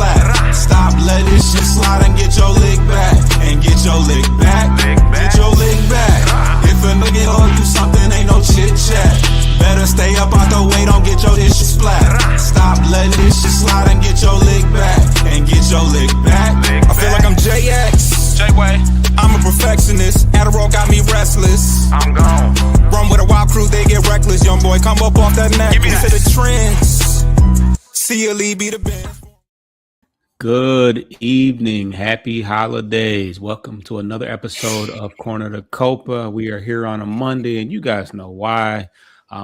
splat. Stop, let this shit slide and get your lick back. And get your lick back. Get your lick back. If a nigga owe you something, ain't no chit chat. Better stay up out the way, don't get your issue splat. Stop, let this shit slide and get your lick back. And get your lick back. I feel like I'm JX. J-Way. I'm a perfectionist. Adderall got me restless. I'm gone. Run with a wild crew, they get reckless. Young boy, come up off that necklace to the trends. See you, Lee, be the best. Good evening. Happy holidays. Welcome to another episode of Corner to Copa. We are here on a Monday, and you guys know why.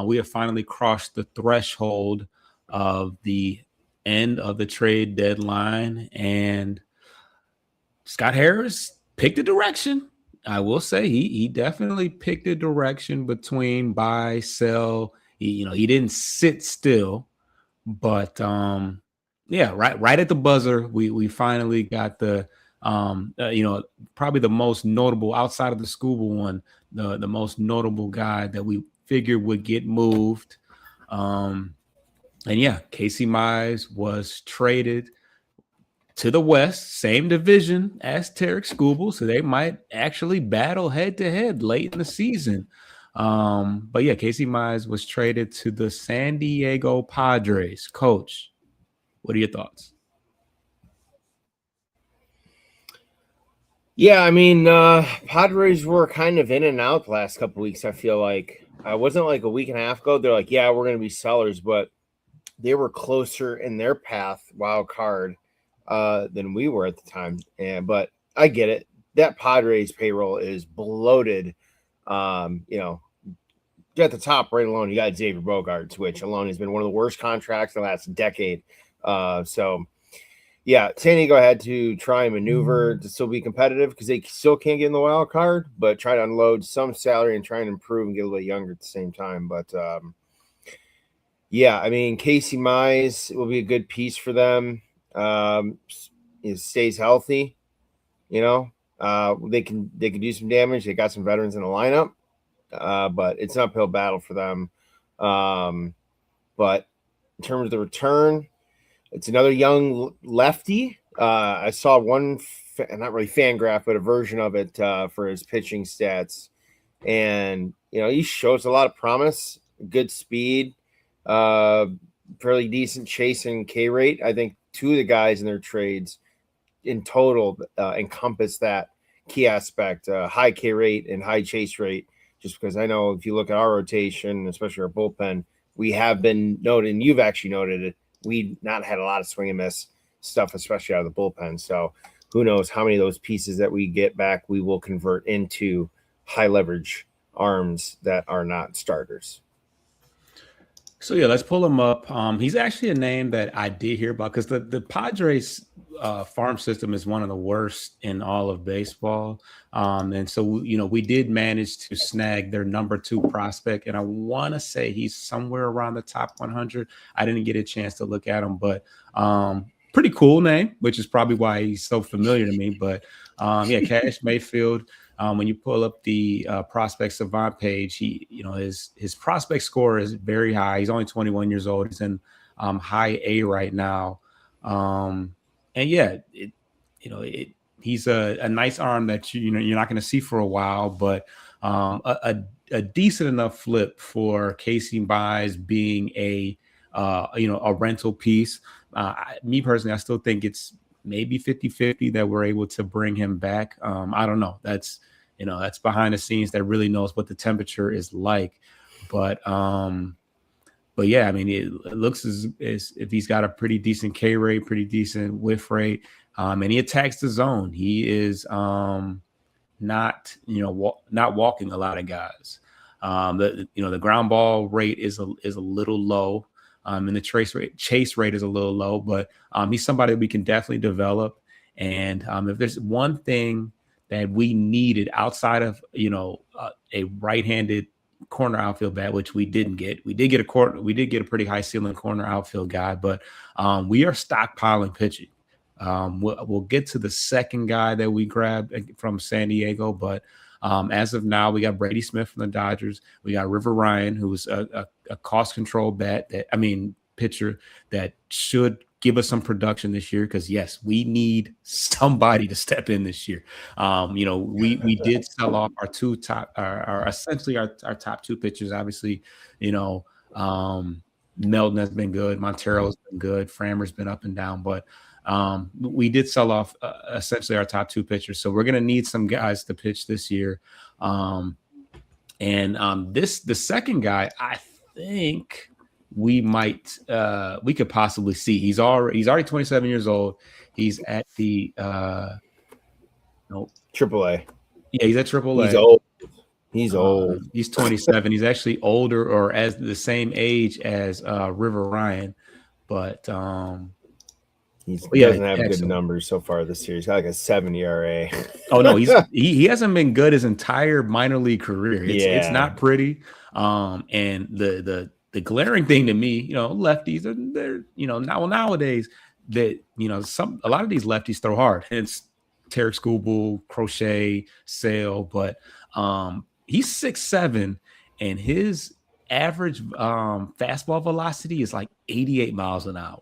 We have finally crossed the threshold of the end of the trade deadline, and Scott Harris picked a direction. I will say he definitely picked a direction between buy, sell. He didn't sit still, but yeah, right at the buzzer, we finally got the probably the most notable outside of the Scuba one, the most notable guy that we figured would get moved. And yeah, Casey Mize was traded to the West, same division as Tarek Skubal, so they might actually battle head to head late in the season. But yeah, Casey Mize was traded to the San Diego Padres. Coach, what are your thoughts? Yeah, I mean, Padres were kind of in and out the last couple of weeks. I feel like it wasn't like a week and a half ago. They're like, yeah, we're going to be sellers, but they were closer in their path, wild card, than we were at the time. But I get it. That Padres payroll is bloated. At the top right alone, you got Xavier Bogaerts, which alone has been one of the worst contracts in the last decade. So yeah, San Diego had to try and maneuver to still be competitive because they still can't get in the wild card, but try to unload some salary and try and improve and get a little younger at the same time. But yeah, I mean, Casey Mize will be a good piece for them. He stays healthy, they can do some damage. They got some veterans in the lineup, but it's an uphill battle for them. But in terms of the return, it's another young lefty. I saw one, not really fan graph, but a version of it for his pitching stats. And, he shows a lot of promise, good speed, fairly decent chase and K rate. I think two of the guys in their trades in total encompass that key aspect, high K rate and high chase rate, just because I know if you look at our rotation, especially our bullpen, we have been noted, and you've actually noted it, we not had a lot of swing and miss stuff, especially out of the bullpen. So who knows how many of those pieces that we get back we will convert into high leverage arms that are not starters. So yeah, let's pull him up. He's actually a name that I did hear about because the Padres farm system is one of the worst in all of baseball. And so, we did manage to snag their number 2 prospect. And I want to say he's somewhere around the top 100. I didn't get a chance to look at him, but pretty cool name, which is probably why he's so familiar to me. But yeah, Cash Mayfield. When you pull up the prospect savant page, his prospect score is very high. He's only 21 years old. He's in high A right now. And yeah, he's a nice arm that you're not going to see for a while, but a decent enough flip for Casey Mize being a rental piece. Me personally, I still think it's maybe 50-50 that we're able to bring him back. I don't know. That's behind the scenes that really knows what the temperature is like. But yeah, I mean, it looks as if he's got a pretty decent K rate, pretty decent whiff rate, and he attacks the zone. He is not walking a lot of guys. The ground ball rate is a little low, and the chase rate is a little low. But he's somebody we can definitely develop. And if there's one thing that we needed outside of a right-handed corner outfield bat, which we didn't get. We did get a pretty high ceiling corner outfield guy, but we are stockpiling pitching. We'll get to the second guy that we grabbed from San Diego, but as of now, we got Brady Smith from the Dodgers. We got River Ryan, who's a cost control pitcher that should give us some production this year, because yes, we need somebody to step in this year. We did sell off our two top, our essentially our top two pitchers. Obviously, Melton has been good, Montero's been good, Frammer's been up and down, but we did sell off essentially our top two pitchers. So we're going to need some guys to pitch this year. The second guy, I think we could possibly see. He's already 27 years old. He's at the AAA. Yeah, he's at AAA. He's old. He's old. He's 27. He's actually older, or as the same age as River Ryan, but he doesn't have good numbers so far this year. He's got like a 7 ERA. Oh no, he hasn't been good his entire minor league career. It's not pretty. And the glaring thing to me, lefties they're nowadays that a lot of these lefties throw hard. Hence Tarek Skubal, Crochet, Sale, but he's 6'7", and his average fastball velocity is like 88 miles an hour.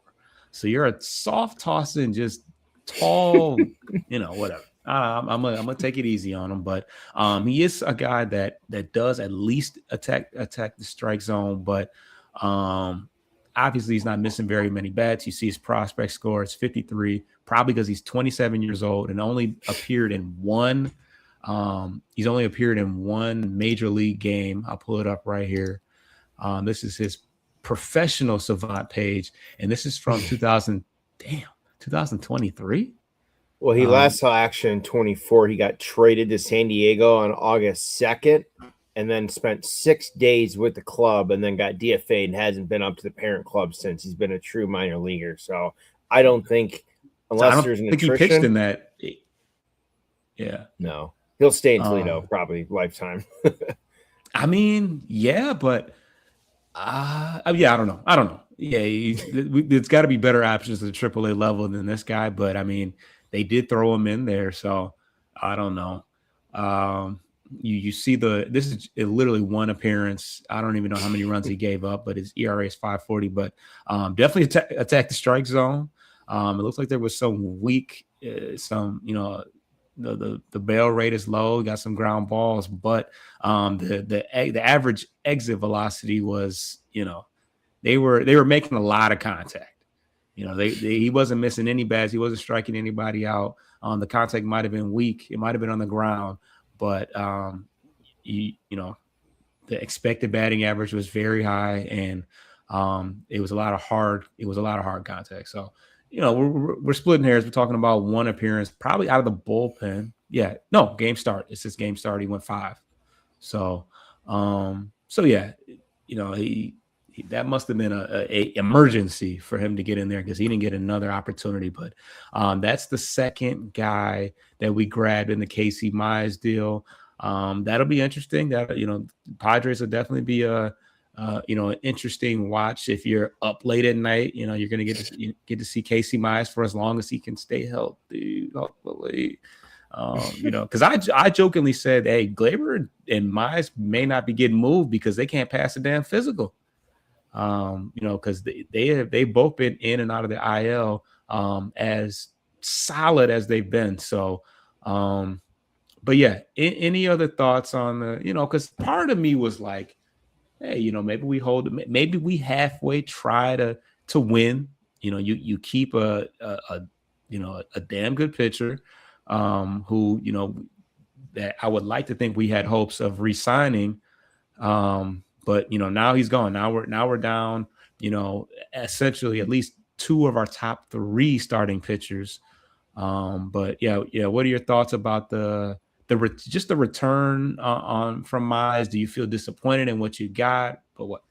So you're a soft tossing, just tall, whatever. I'm gonna take it easy on him, but he is a guy that does at least attack the strike zone. But obviously he's not missing very many bats. You see his prospect score is 53, probably because he's 27 years old and only appeared in one. He's only appeared in one major league game. I'll pull it up right here. This is his professional Savant page, and this is from 2023. Well, he last saw action in 24. He got traded to San Diego on August 2nd, and then spent 6 days with the club, and then got DFA'd and hasn't been up to the parent club since. He's been a true minor leaguer. So I don't think, unless there's an attrition, he pitched in that. Yeah, no, he'll stay in Toledo probably lifetime. I mean, yeah, but I don't know. Yeah, it's got to be better options at the AAA level than this guy. But I mean, they did throw him in there, so I don't know. You see this is literally one appearance. I don't even know how many runs he gave up, but his ERA is 5.40. But definitely attack the strike zone. It looks like there was some weak, the barrel rate is low. Got some ground balls, but the average exit velocity was, they were making a lot of contact. He wasn't missing any bats. He wasn't striking anybody out. The contact might have been weak. It might have been on the ground, but the expected batting average was very high, and it was a lot of hard contact. So, we're splitting hairs. We're talking about one appearance, probably out of the bullpen. Yeah, no, game start. It's his game start. He went 5. So yeah, that must have been a emergency for him to get in there, because he didn't get another opportunity. But that's the second guy that we grabbed in the Casey Mize deal. That'll be interesting. That Padres will definitely be an interesting watch if you're up late at night. You're going to get to see Casey Mize for as long as he can stay healthy. Hopefully. Because I jokingly said, hey, Glaber and Mize may not be getting moved because they can't pass a damn physical. Because they both been in and out of the IL as solid as they've been. So, but yeah, any other thoughts on the, because part of me was like, hey, maybe we hold it, maybe we halfway try to win. You keep a damn good pitcher who, that I would like to think we had hopes of re-signing. But now he's gone. Now we're down, essentially at least 2 of our top 3 starting pitchers. But yeah. What are your thoughts about just the return from Mize? Do you feel disappointed in what you got? But what?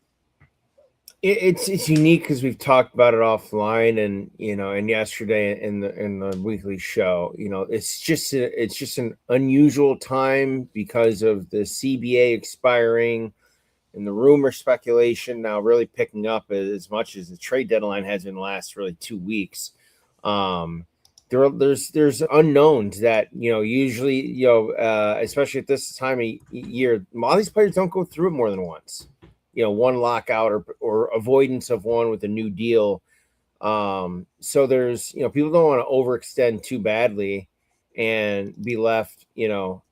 It's unique because we've talked about it offline, and and yesterday in the weekly show. It's just an unusual time because of the CBA expiring. And the rumor speculation now really picking up as much as the trade deadline has in the last really 2 weeks. There's unknowns that, usually, especially at this time of year, a lot of these players don't go through it more than once. One lockout or avoidance of one with a new deal. So there's, people don't want to overextend too badly and be left,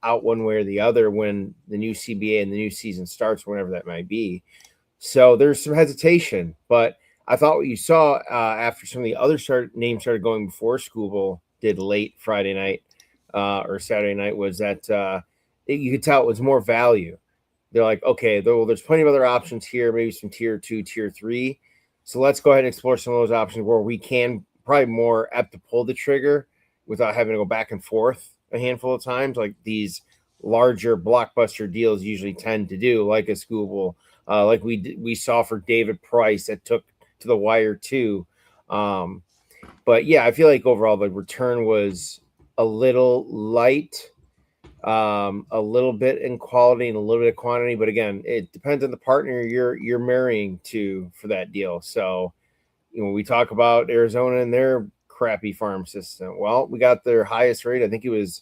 out one way or the other when the new CBA and the new season starts, whenever that might be. So there's some hesitation, but I thought what you saw after some of the other names started going before Scooble did late Friday night or Saturday night was that you could tell it was more value. They're like, okay, there's plenty of other options here, maybe some tier 2, tier 3. So let's go ahead and explore some of those options where we can probably more apt to pull the trigger without having to go back and forth a handful of times, like these larger blockbuster deals usually tend to do, like a Scooble, like we saw for David Price that took to the wire too. But yeah, I feel like overall the return was a little light, a little bit in quality and a little bit of quantity. But again, it depends on the partner you're marrying to for that deal. So, we talk about Arizona and their crappy farm system. Well, we got their highest rate. I think it was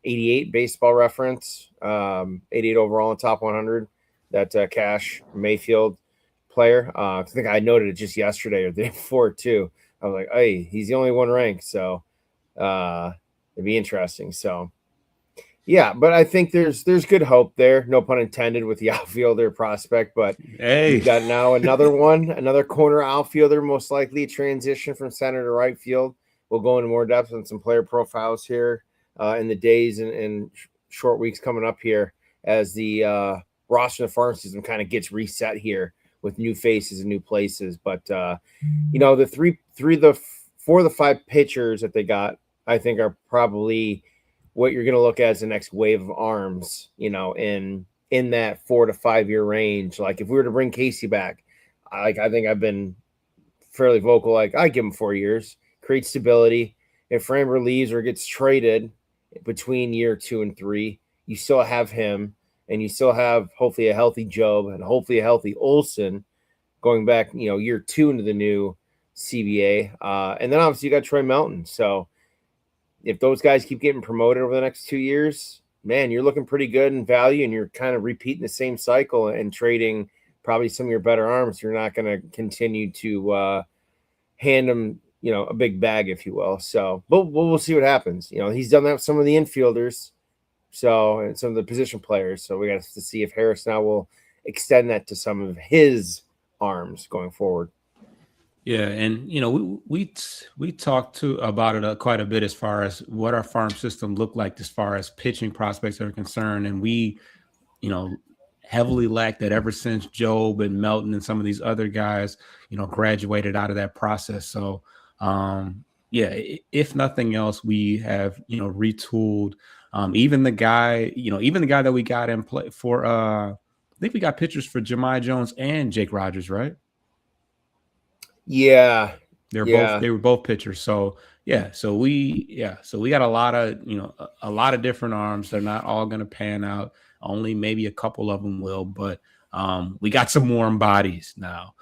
88 Baseball Reference, 88 overall in top 100. That Cash Mayfield player. I think I noted it just yesterday or the day before too. I was like, hey, he's the only one ranked. So it'd be interesting. So yeah, but I think there's good hope there. No pun intended with the outfielder prospect, but Hey, you got now another corner outfielder, most likely a transition from center to right field. We'll go into more depth on some player profiles here in the days and short weeks coming up here as the roster of the farm system kind of gets reset here with new faces and new places. But the 4 of the 5 pitchers that they got, I think, are probably what you're going to look at as the next wave of arms, in that 4 to 5 year range. Like if we were to bring Casey back, I think I've been fairly vocal. Like I give him 4 years, create stability. If Framber leaves or gets traded between year 2 and 3, you still have him, and you still have hopefully a healthy Job and hopefully a healthy Olsen going back, year 2 into the new CBA. And then obviously you got Troy Melton. So if those guys keep getting promoted over the next 2 years, man, you're looking pretty good in value, and you're kind of repeating the same cycle and trading probably some of your better arms. You're not going to continue to hand them, a big bag, if you will. So, but we'll see what happens. He's done that with some of the infielders, and some of the position players. So we got to see if Harris now will extend that to some of his arms going forward. yeah, and we talked about it quite a bit as far as what our farm system looked like as far as pitching prospects are concerned, and we, heavily lacked that ever since Job and Melton and some of these other guys, graduated out of that process. So, if nothing else, we have retooled. Even the guy that we got in play for, I think we got pitchers for Jahmai Jones and Jake Rogers, right? Yeah, they were both pitchers. So so we got a lot of different arms. They're not all going to pan out. Only maybe a couple of them will, but we got some warm bodies now.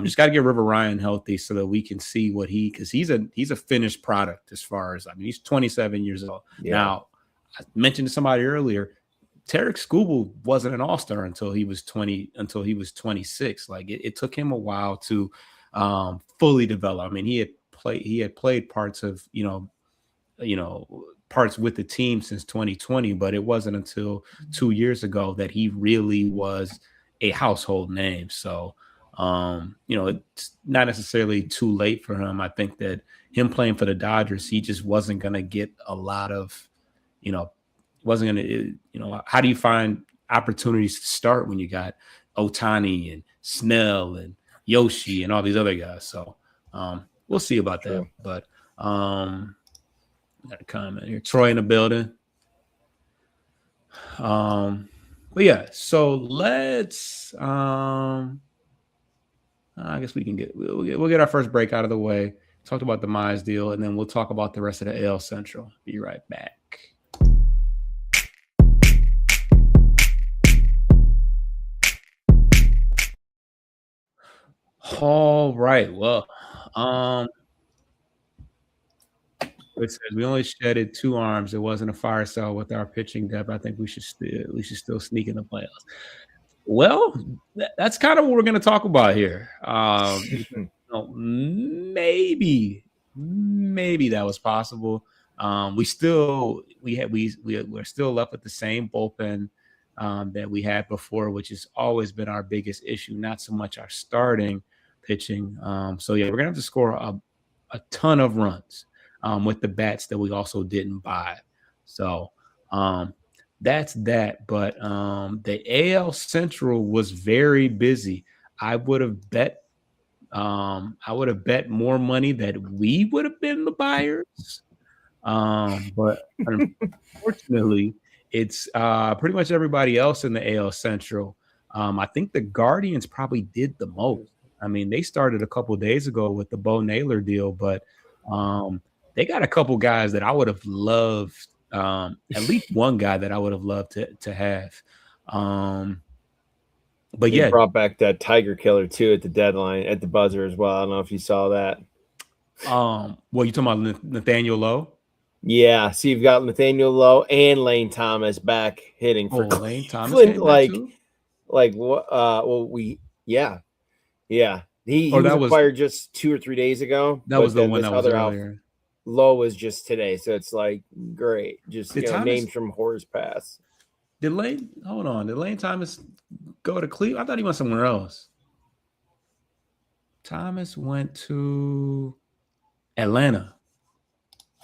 Just got to get River Ryan healthy so that we can see what because he's a finished product as far as, he's 27 years old. Yeah. Now, I mentioned to somebody earlier, Tarek Skubal wasn't an all-star until he was 26. Like it took him a while to fully develop. He had played parts of, parts with the team since 2020, but it wasn't until 2 years ago that he really was a household name. So, it's not necessarily too late for him. I think that him playing for the Dodgers, he just wasn't going to get a lot of, wasn't going to, how do you find opportunities to start when you got Ohtani and Snell and Yoshi and all these other guys? So we'll see about that. But got a comment here. Troy in the building. But yeah, so let's I guess we'll get our first break out of the way. Talked about the Mize deal, and then we'll talk about the rest of the AL Central. Be right back. All right. Well, it says we only shedded 2 arms. It wasn't a fire sale with our pitching depth. I think we should still sneak in the playoffs. Well, that's kind of what we're going to talk about here. know, maybe that was possible. We're still left with the same bullpen that we had before, which has always been our biggest issue, not so much our starting pitching. So yeah, we're gonna have to score a ton of runs with the bats that we also didn't buy. So that's that. But the AL Central was very busy. I would have bet more money that we would have been the buyers. But unfortunately, it's pretty much everybody else in the AL Central. I think the Guardians probably did the most. I mean, they started a couple days ago with the Bo Naylor deal, but they got a couple guys that I would have loved. At least one guy that I would have loved to have. But They yeah, brought back that Tiger Killer too at the deadline, at the buzzer as well. I don't know if you saw that. you talking about Nathaniel Lowe? Yeah, so you've got Nathaniel Lowe and Lane Thomas back hitting for Lane Thomas Cleveland. came back too? What? Yeah. He Or was that was acquired just 2 or 3 days ago. that was the then one this that was other earlier. Lowe was just today, so it's like great. Just Did Thomas- names from Horror's Pass. Did Lane Thomas go to Cleveland? I thought he went somewhere else. Thomas went to Atlanta.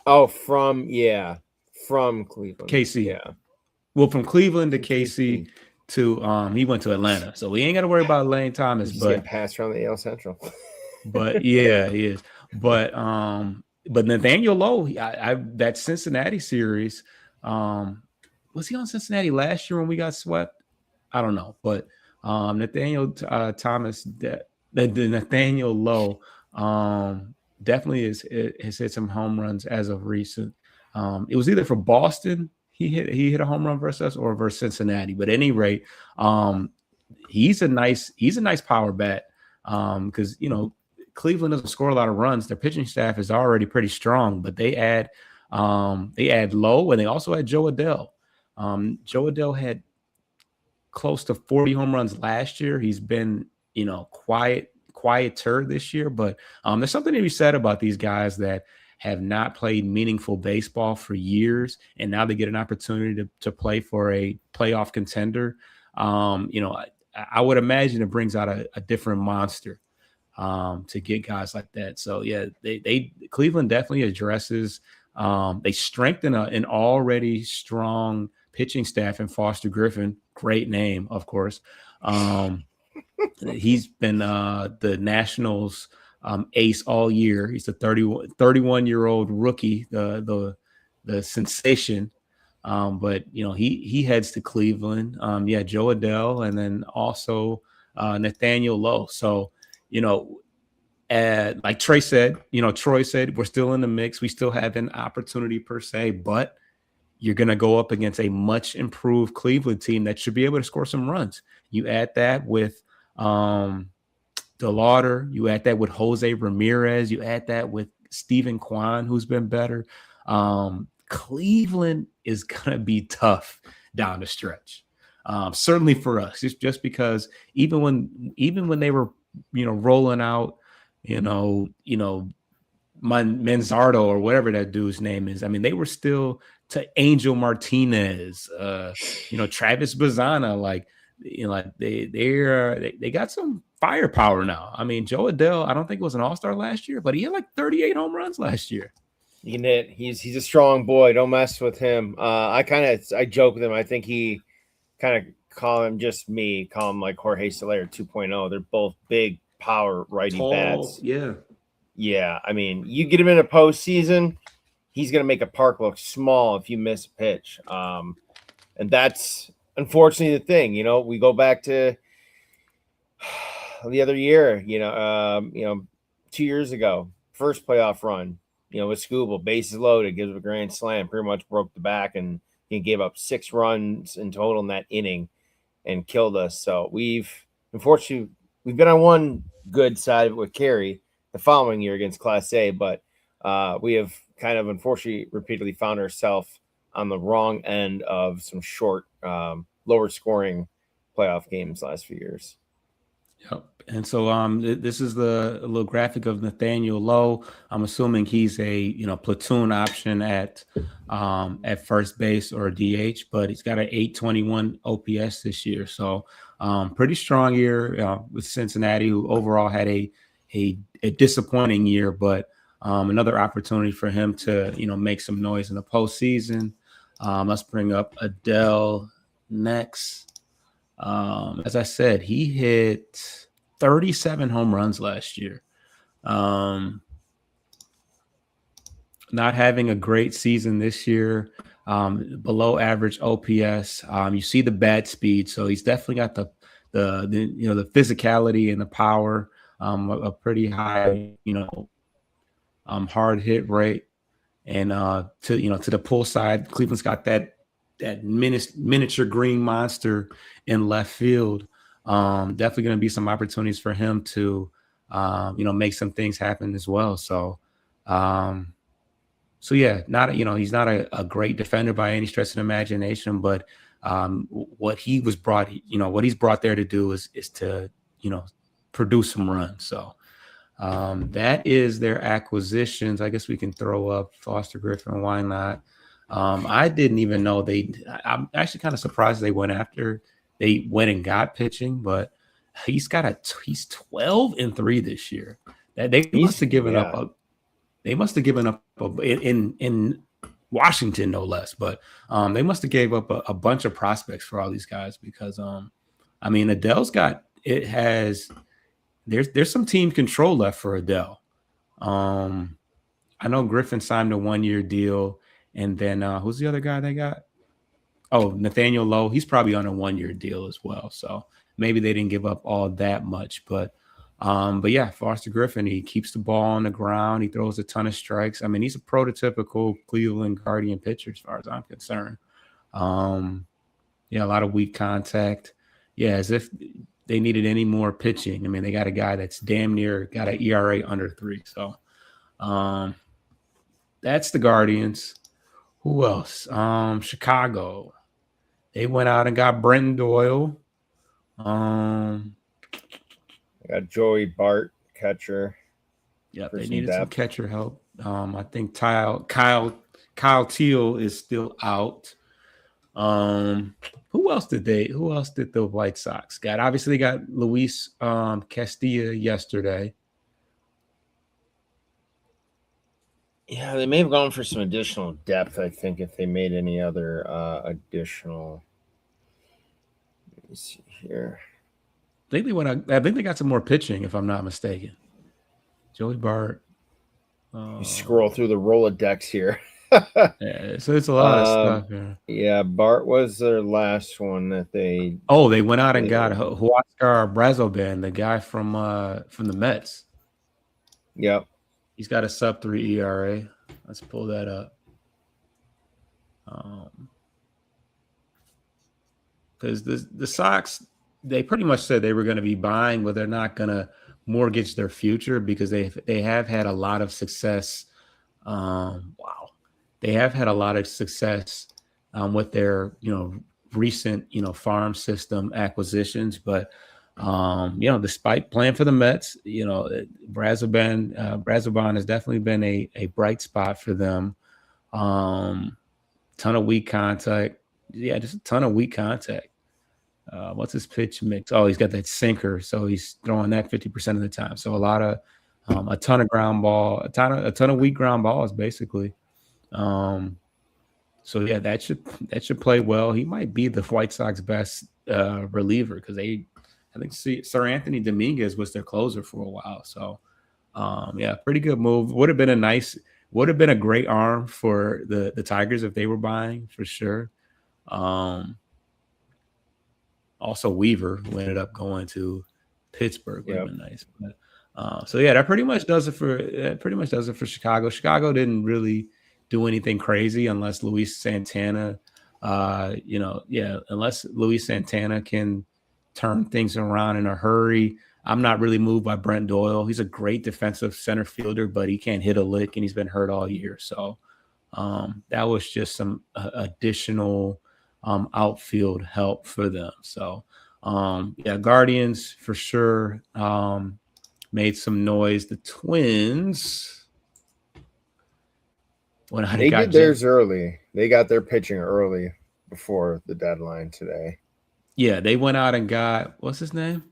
Oh, from Cleveland. KC. Yeah. Well, from Cleveland to KC to he went to Atlanta. So we ain't got to worry about Lane Thomas, He's but getting passed around the AL Central. but yeah, he is. But Nathaniel Lowe, I that Cincinnati series, was he on Cincinnati last year when we got swept? I don't know, but Nathaniel Thomas, the Nathaniel Lowe, definitely has hit some home runs as of recent. It was either for Boston he hit a home run versus us or versus Cincinnati. But at any rate, he's a nice power bat because Cleveland doesn't score a lot of runs. Their pitching staff is already pretty strong, but they add Lowe and they also had Joe Adell. Joe Adell had close to 40 home runs last year. He's been, quieter this year, but there's something to be said about these guys that have not played meaningful baseball for years, and now they get an opportunity to play for a playoff contender. I would imagine it brings out a different monster to get guys like that. So yeah, Cleveland definitely addresses. They strengthen an already strong pitching staff in Foster Griffin. Great name, of course. He's been the Nationals ace all year. He's a 31-year-old rookie, the sensation. But he heads to Cleveland. Joe Adell, and then also Nathaniel Lowe. So like Troy said, we're still in the mix. We still have an opportunity per se, but you're going to go up against a much improved Cleveland team that should be able to score some runs. You add that with DeLauder, you add that with Jose Ramirez, you add that with Stephen Kwan, who's been better. Cleveland is going to be tough down the stretch. Certainly for us, just because even when they were, rolling out, Manzardo or whatever that dude's name is. I mean, they were still to Angel Martinez, Travis Bazzana, they got some firepower now. I mean, Joe Adell, I don't think it was an all-star last year, but he had 38 home runs last year. He's a strong boy. Don't mess with him. I joke with him. I think he kind of call him like Jorge Soler 2.0. They're both big power righty bats. Yeah. I mean, you get him in a postseason, he's going to make a park look small if you miss a pitch. And that's unfortunately the thing. We go back to the other year, 2 years ago, first playoff run, with Scooble, bases loaded, gives up a grand slam, pretty much broke the back, and he gave up 6 runs in total in that inning and killed us. So unfortunately, we've been on one good side of it with Carey the following year against Class A, but we have kind of unfortunately repeatedly found ourselves on the wrong end of some short, lower scoring playoff games last few years. Yep. And so this is the a little graphic of Nathaniel Lowe. I'm assuming he's a platoon option at first base or DH, but he's got an 821 OPS this year. So pretty strong year with Cincinnati, who overall had a disappointing year, but another opportunity for him to make some noise in the postseason. Let's bring up Adele next. As I said, he hit 37 home runs last year. Not having a great season this year, below average OPS. You see the bat speed, so he's definitely got the physicality and the power, a pretty high hard hit rate. And to the pull side, Cleveland's got that miniature green monster in left field. Definitely going to be some opportunities for him to make some things happen as well. So yeah, he's not a great defender by any stretch of the imagination, but what he's brought there to do is to produce some runs. So that is their acquisitions. I guess we can throw up Foster Griffin. Why not? I didn't even know I'm actually kind of surprised they went and got pitching, but he's 12-3 this year. They must have given up. They must have given up in Washington, no less. But they must have gave up a bunch of prospects for all these guys because Adele's got it has. There's some team control left for Adele. I know Griffin signed a 1-year deal, and then who's the other guy they got? Oh, Nathaniel Lowe. He's probably on a 1-year deal as well. So maybe they didn't give up all that much, but yeah, Foster Griffin, he keeps the ball on the ground. He throws a ton of strikes. I mean, he's a prototypical Cleveland Guardian pitcher as far as I'm concerned. Yeah, a lot of weak contact. Yeah, as if they needed any more pitching. I mean, they got a guy that's damn near got an ERA under 3. So that's the Guardians. Who else? Chicago. They went out and got Brenton Doyle. I got Joey Bart, catcher. Yeah, they needed some catcher help. I think Kyle Teal is still out. Who else did the White Sox got? Obviously, they got Luis Castilla yesterday. Yeah, they may have gone for some additional depth, I think, if they made any other additional. Let me see here. I think they got some more pitching, if I'm not mistaken. Joey Bart. You scroll through the Rolodex here. Yeah, so it's a lot of stuff. Yeah, Bart was their last one that they. Oh, they went out and got Huascar Brazoban, the guy from the Mets. Yep. He's got a sub-3 ERA. Let's pull that up. Because the Sox, they pretty much said they were going to be buying, but they're not going to mortgage their future because they have had a lot of success. They have had a lot of success with their recent farm system acquisitions, but despite playing for the Mets, Brazoban has definitely been a bright spot for them. Ton of weak contact. Yeah, just a ton of weak contact. What's his pitch mix? Oh, he's got that sinker, so he's throwing that 50% of the time. So a ton of ground ball, a ton of weak ground balls, basically. So yeah, that should play well. He might be the White Sox best reliever because I think Sir Anthony Dominguez was their closer for a while. So yeah, pretty good move. Would have been a great arm for the Tigers if they were buying, for sure. Also Weaver, who ended up going to Pittsburgh, would have been nice. But so yeah, that pretty much does it for Chicago. Chicago didn't really do anything crazy unless Luis Santana, unless Luis Santana can turn things around in a hurry. I'm not really moved by Brent Doyle. He's a great defensive center fielder, but he can't hit a lick, and he's been hurt all year. So that was just some additional outfield help for them. So Yeah, Guardians for sure. Made some noise. The Twins. When I They got did theirs early. They got their pitching early before the deadline today. Yeah, they went out and got what's his name?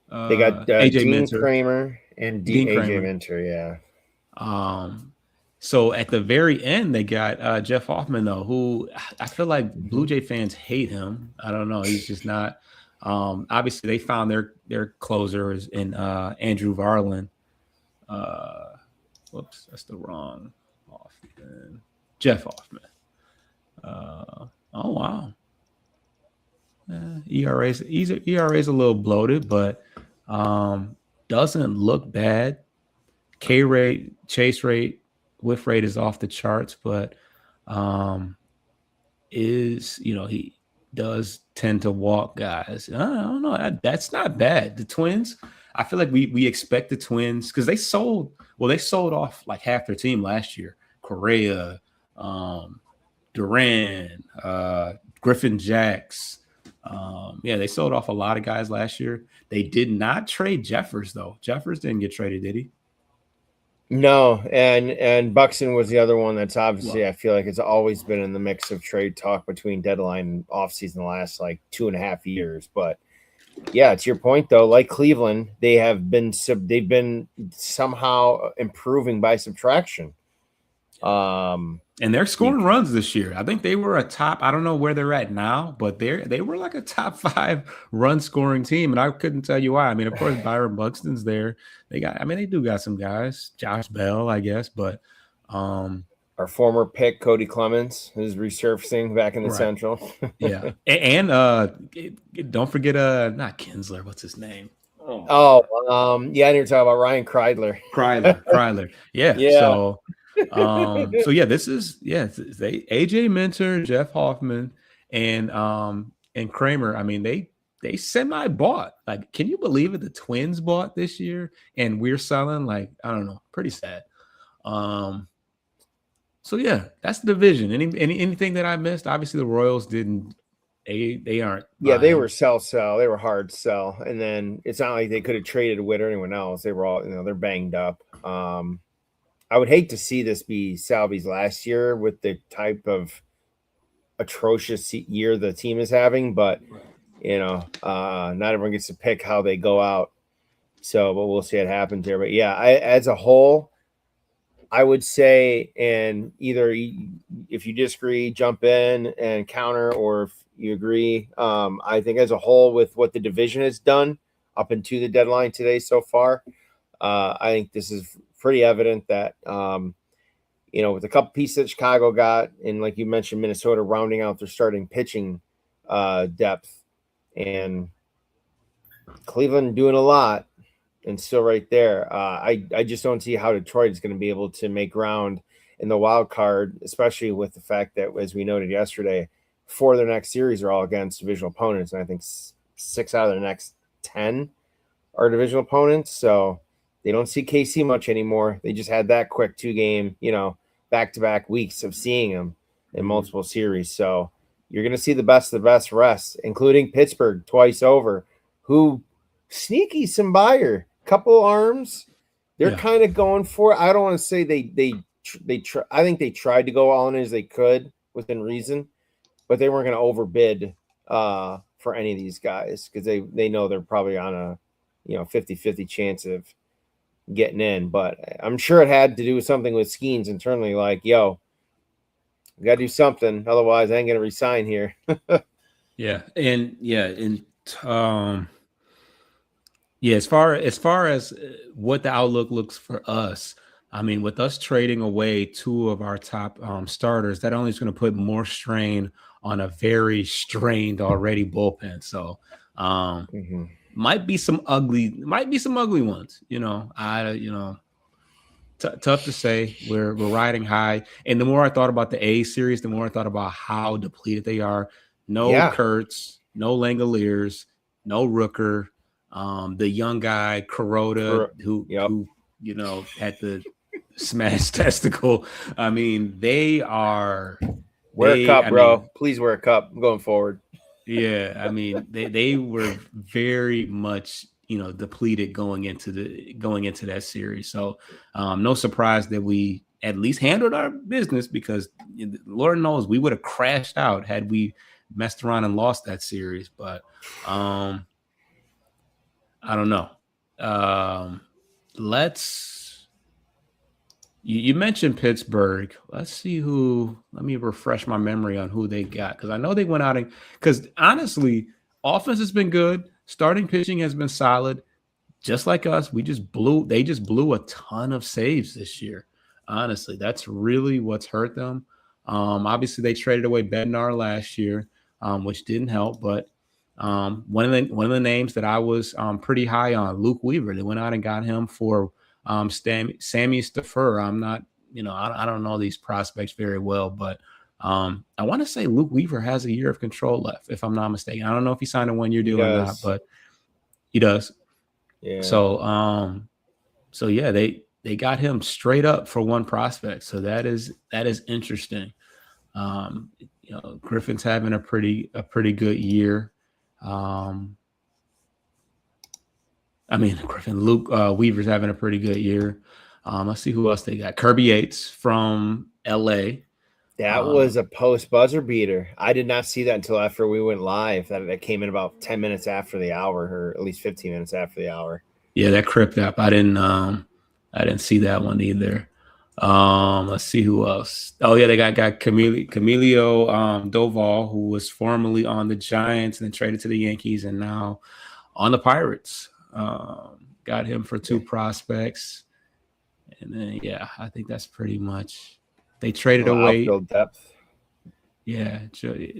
They got AJ Dean Minter. Kramer and Dean AJ Kramer. Minter. Yeah. So at the very end, they got Jeff Hoffman though, who I feel like Blue Jay fans hate him. I don't know. He's just not. Obviously, they found their closer is in Andrew Varlin. Whoops, that's the wrong Hoffman. Jeff Hoffman. Oh wow. ERA's a little bloated, but doesn't look bad. K rate, chase rate, whiff rate is off the charts, but he does tend to walk guys. I don't know. That's not bad. The Twins, I feel like we expect the Twins because they sold off like half their team last year. Correa, Duran, Griffin Jacks. They sold off a lot of guys last year. They did not trade Jeffers though. Jeffers didn't get traded, did he? No, and Buxton was the other one that's obviously I feel like it's always been in the mix of trade talk between deadline and offseason the last like 2.5 years. But yeah, to your point though, like Cleveland, they've been somehow improving by subtraction. And they're scoring runs this year. I think they were a top. I don't know where they're at now, but they were like a top 5 run scoring team, and I couldn't tell you why. I mean, of course, Byron Buxton's there. They do got some guys, Josh Bell, I guess, but our former pick Cody Clemens is resurfacing back in the Central. Yeah, and don't forget not Kinsler. What's his name? Yeah, and you're talking about Ryan Kreidler. Kreidler. Yeah. Yeah. So yeah, this is AJ Minter, Jeff Hoffman, and Kramer. I mean, they semi bought. Like, can you believe it? The Twins bought this year, and we're selling. Like, I don't know, pretty sad. So yeah, that's the division. Anything that I missed? Obviously, the Royals didn't. They aren't. Yeah, they were sell. They were hard sell, and then it's not like they could have traded Witt or anyone else. They were all they're banged up. I would hate to see this be Salvy's last year with the type of atrocious year the team is having, but not everyone gets to pick how they go out. So, but we'll see what happens here. But yeah, as a whole, I would say, and either if you disagree, jump in and counter, or if you agree, I think as a whole with what the division has done up into the deadline today so far, I think this is pretty evident that, with a couple pieces that Chicago got, and like you mentioned, Minnesota rounding out their starting pitching depth, and Cleveland doing a lot and still right there. I just don't see how Detroit is going to be able to make ground in the wild card, especially with the fact that, as we noted yesterday, 4 of their next series are all against divisional opponents, and I think 6 out of their next 10 are divisional opponents. So they don't see KC much anymore. They just had that quick 2-game, back-to-back weeks of seeing them in multiple series. So you're going to see the best of the best rest, including Pittsburgh twice over, who sneaky Sambayer, couple arms. They're kind of going for it. I don't want to say I think they tried to go all in as they could within reason, but they weren't going to overbid for any of these guys because they know they're probably on a 50-50 chance of getting in. But I'm sure it had to do with something with Skeens internally, like, yo, we got to do something, otherwise I ain't gonna resign here. As far as what the outlook looks for us, I mean, with us trading away 2 of our top starters, that only is going to put more strain on a very strained already bullpen. So might be some ugly ones, tough to say. We're riding high. And the more I thought about the A series, the more I thought about how depleted they are. No Kurtz, no Langoliers, no Rooker, the young guy, Kuroda, who had the smashed testicle. I mean, they are. Wear a cup, bro. Please wear a cup going forward. Yeah, I mean they were very much depleted going into that series. So no surprise that we at least handled our business, because Lord knows we would have crashed out had we messed around and lost that series. But I don't know. Let's. You mentioned Pittsburgh. Let me refresh my memory on who they got, because I know they went out and, because honestly, offense has been good. Starting pitching has been solid. Just like us, they just blew a ton of saves this year. Honestly, that's really what's hurt them. Obviously, they traded away Bednar last year, which didn't help. But one of the names that I was pretty high on, Luke Weaver. They went out and got him for Sammy Stafford. I'm not, I don't know these prospects very well, but I want to say Luke Weaver has a year of control left, if I'm not mistaken. I don't know if he signed a 1-year deal or not, but he does. Yeah. So yeah, they got him straight up for one prospect. So that is interesting. Griffin's having a pretty good year. Luke Weaver's having a pretty good year. Let's see who else they got. Kirby Yates from LA. That was a post buzzer beater. I did not see that until after we went live. That came in about 10 minutes after the hour, or at least 15 minutes after the hour. Yeah, that crept up. I didn't see that one either. Let's see who else. Oh yeah, they got Camilio Doval, who was formerly on the Giants and then traded to the Yankees and now on the Pirates. Got him for 2 prospects. And then I think that's pretty much. They traded away outfield depth. Yeah,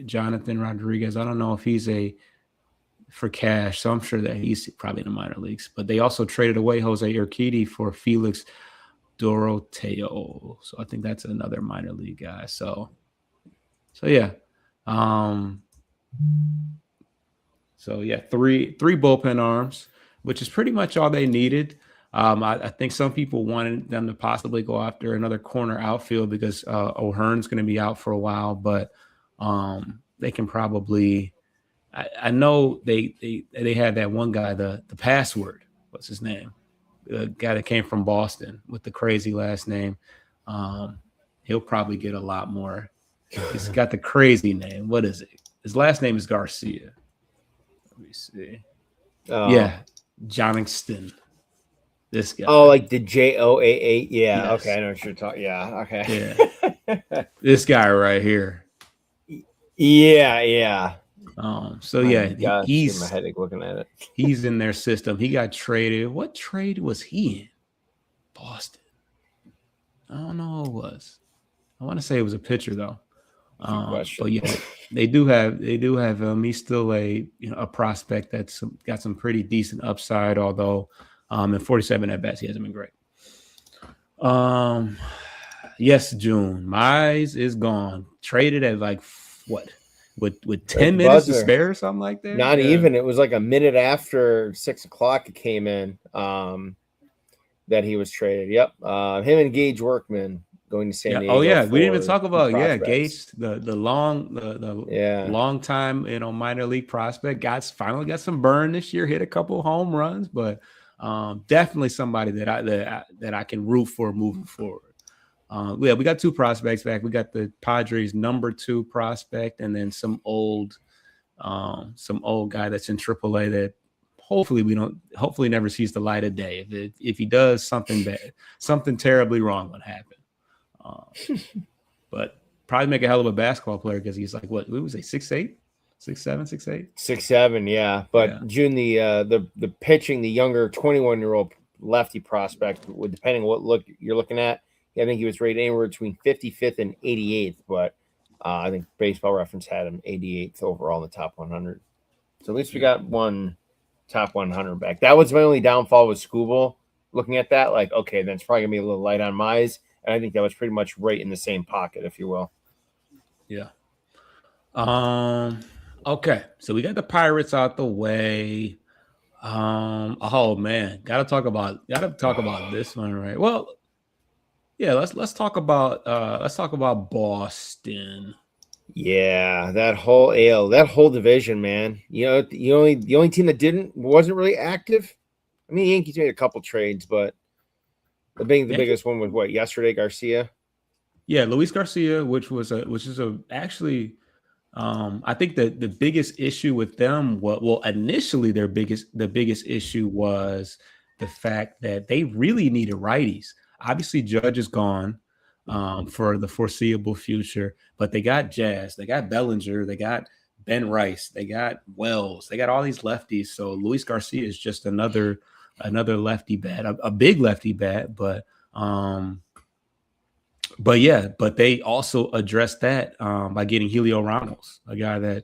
Jonathan Rodriguez. I don't know if he's for cash, so I'm sure that he's probably in the minor leagues. But they also traded away Jose Urquidy for Felix Doroteo. So I think that's another minor league guy. So yeah. Three bullpen arms, which is pretty much all they needed. I think some people wanted them to possibly go after another corner outfield because O'Hearn's going to be out for a while, but they can probably. I know they had that one guy, the password. What's his name? The guy that came from Boston with the crazy last name. He'll probably get a lot more. He's got the crazy name. What is it? His last name is Garcia. Let me see. Yeah, Johnston. This guy. Oh, like the JOAA. Yeah. Yes. Okay. I know what you're talking. Yeah. Okay. Yeah. This guy right here. Yeah. He's my headache looking at it. He's in their system. He got traded. What trade was he in? Boston. I don't know who it was. I want to say it was a pitcher though. But yeah, they do have he's still a prospect that's got some pretty decent upside, although in 47 at bats he hasn't been great. Yes, June. Mize is gone. Traded at like what? With 10 minutes to spare or something like that? Not even. It was like a minute after 6 o'clock it came in that he was traded. Yep. Him and Gage Workman going to San Diego. Oh yeah, we didn't even talk about Gage, the long time minor league prospect. Finally got some burn this year, hit a couple home runs, but definitely somebody that I can root for moving forward. We got 2 prospects back. We got the Padres' number 2 prospect, and then some old guy that's in AAA that hopefully never sees the light of day. If he does, something bad, something terribly wrong would happen. But probably make a hell of a basketball player because he's like, what was he, 6'8", 6'7", 6'8"? 6'7", yeah. But June, the pitching, the younger 21-year-old lefty prospect, depending on what look you're looking at, I think he was rated anywhere between 55th and 88th, but I think Baseball Reference had him 88th overall in the top 100. So at least we got one top 100 back. That was my only downfall with Scooble. Looking at that, like, okay, then it's probably going to be a little light on Mize. And I think that was pretty much right in the same pocket, if you will. Yeah. Okay. So we got the Pirates out the way. Oh man, gotta talk about this one, right? Well, yeah, let's talk about Boston. Yeah, that whole division, man. You know, the only team that wasn't really active. I mean, the Yankees made a couple trades, but the biggest one was what yesterday, Garcia. Yeah, Luis Garcia, which is actually I think that the biggest issue with them, well, initially the biggest issue was the fact that they really needed righties. Obviously, Judge is gone for the foreseeable future, but they got Jazz, they got Bellinger, they got Ben Rice, they got Wells, they got all these lefties. So Luis Garcia is just another lefty bat, a big lefty bat, but they also addressed that by getting Helio Ramos, a guy that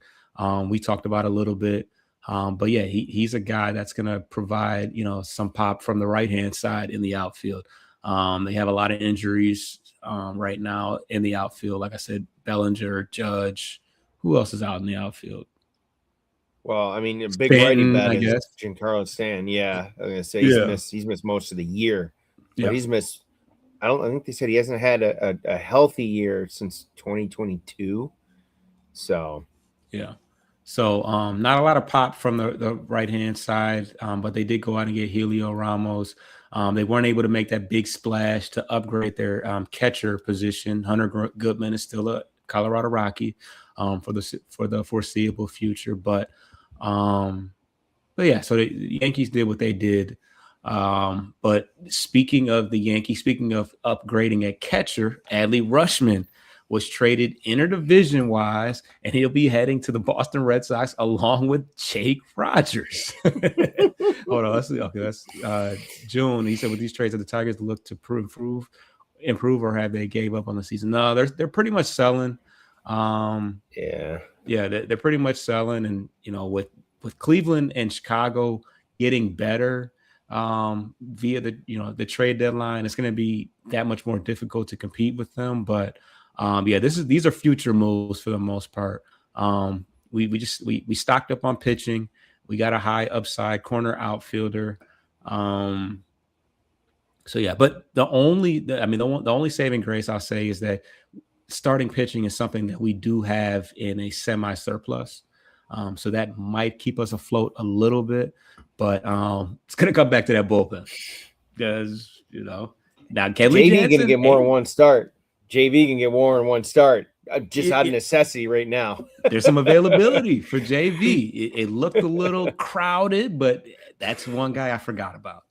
we talked about a little bit. But yeah, he's a guy that's going to provide, some pop from the right-hand side in the outfield. They have a lot of injuries right now in the outfield. Like I said, Bellinger, Judge. Who else is out in the outfield? Well, I mean, a big Stanton, righty bet I is guess. Giancarlo Stanton. Yeah, I was gonna say Yeah. he's missed most of the year, but Yeah. he's missed. I think they said he hasn't had a healthy year since 2022. So Yeah. So not a lot of pop from the right-hand side, but they did go out and get Helio Ramos. They weren't able to make that big splash to upgrade their catcher position. Hunter Goodman is still a Colorado Rocky for the foreseeable future. But yeah, so the Yankees did what they did. But speaking of the Yankees, speaking of upgrading at catcher, Adley Rutschman was traded interdivision wise, and he'll be heading to the Boston Red Sox along with Jake Rogers. Hold on, let's see. Okay, that's June. He said with these trades, the Tigers look to improve, or have they gave up on the season? No, they're pretty much selling. yeah, they're pretty much selling, and with Cleveland and Chicago getting better via the trade deadline, it's going to be that much more difficult to compete with them. But these are future moves for the most part. We stocked up on pitching. We got a high upside corner outfielder. So yeah, but the only saving grace I'll say is that starting pitching is something that we do have in a semi surplus. So that might keep us afloat a little bit, but it's going to come back to that bullpen because, now Kenley JV Jansen can get more than one start. JV can get more than one start just out of It- necessity right now. there's some availability for JV. It looked a little crowded, but that's one guy I forgot about.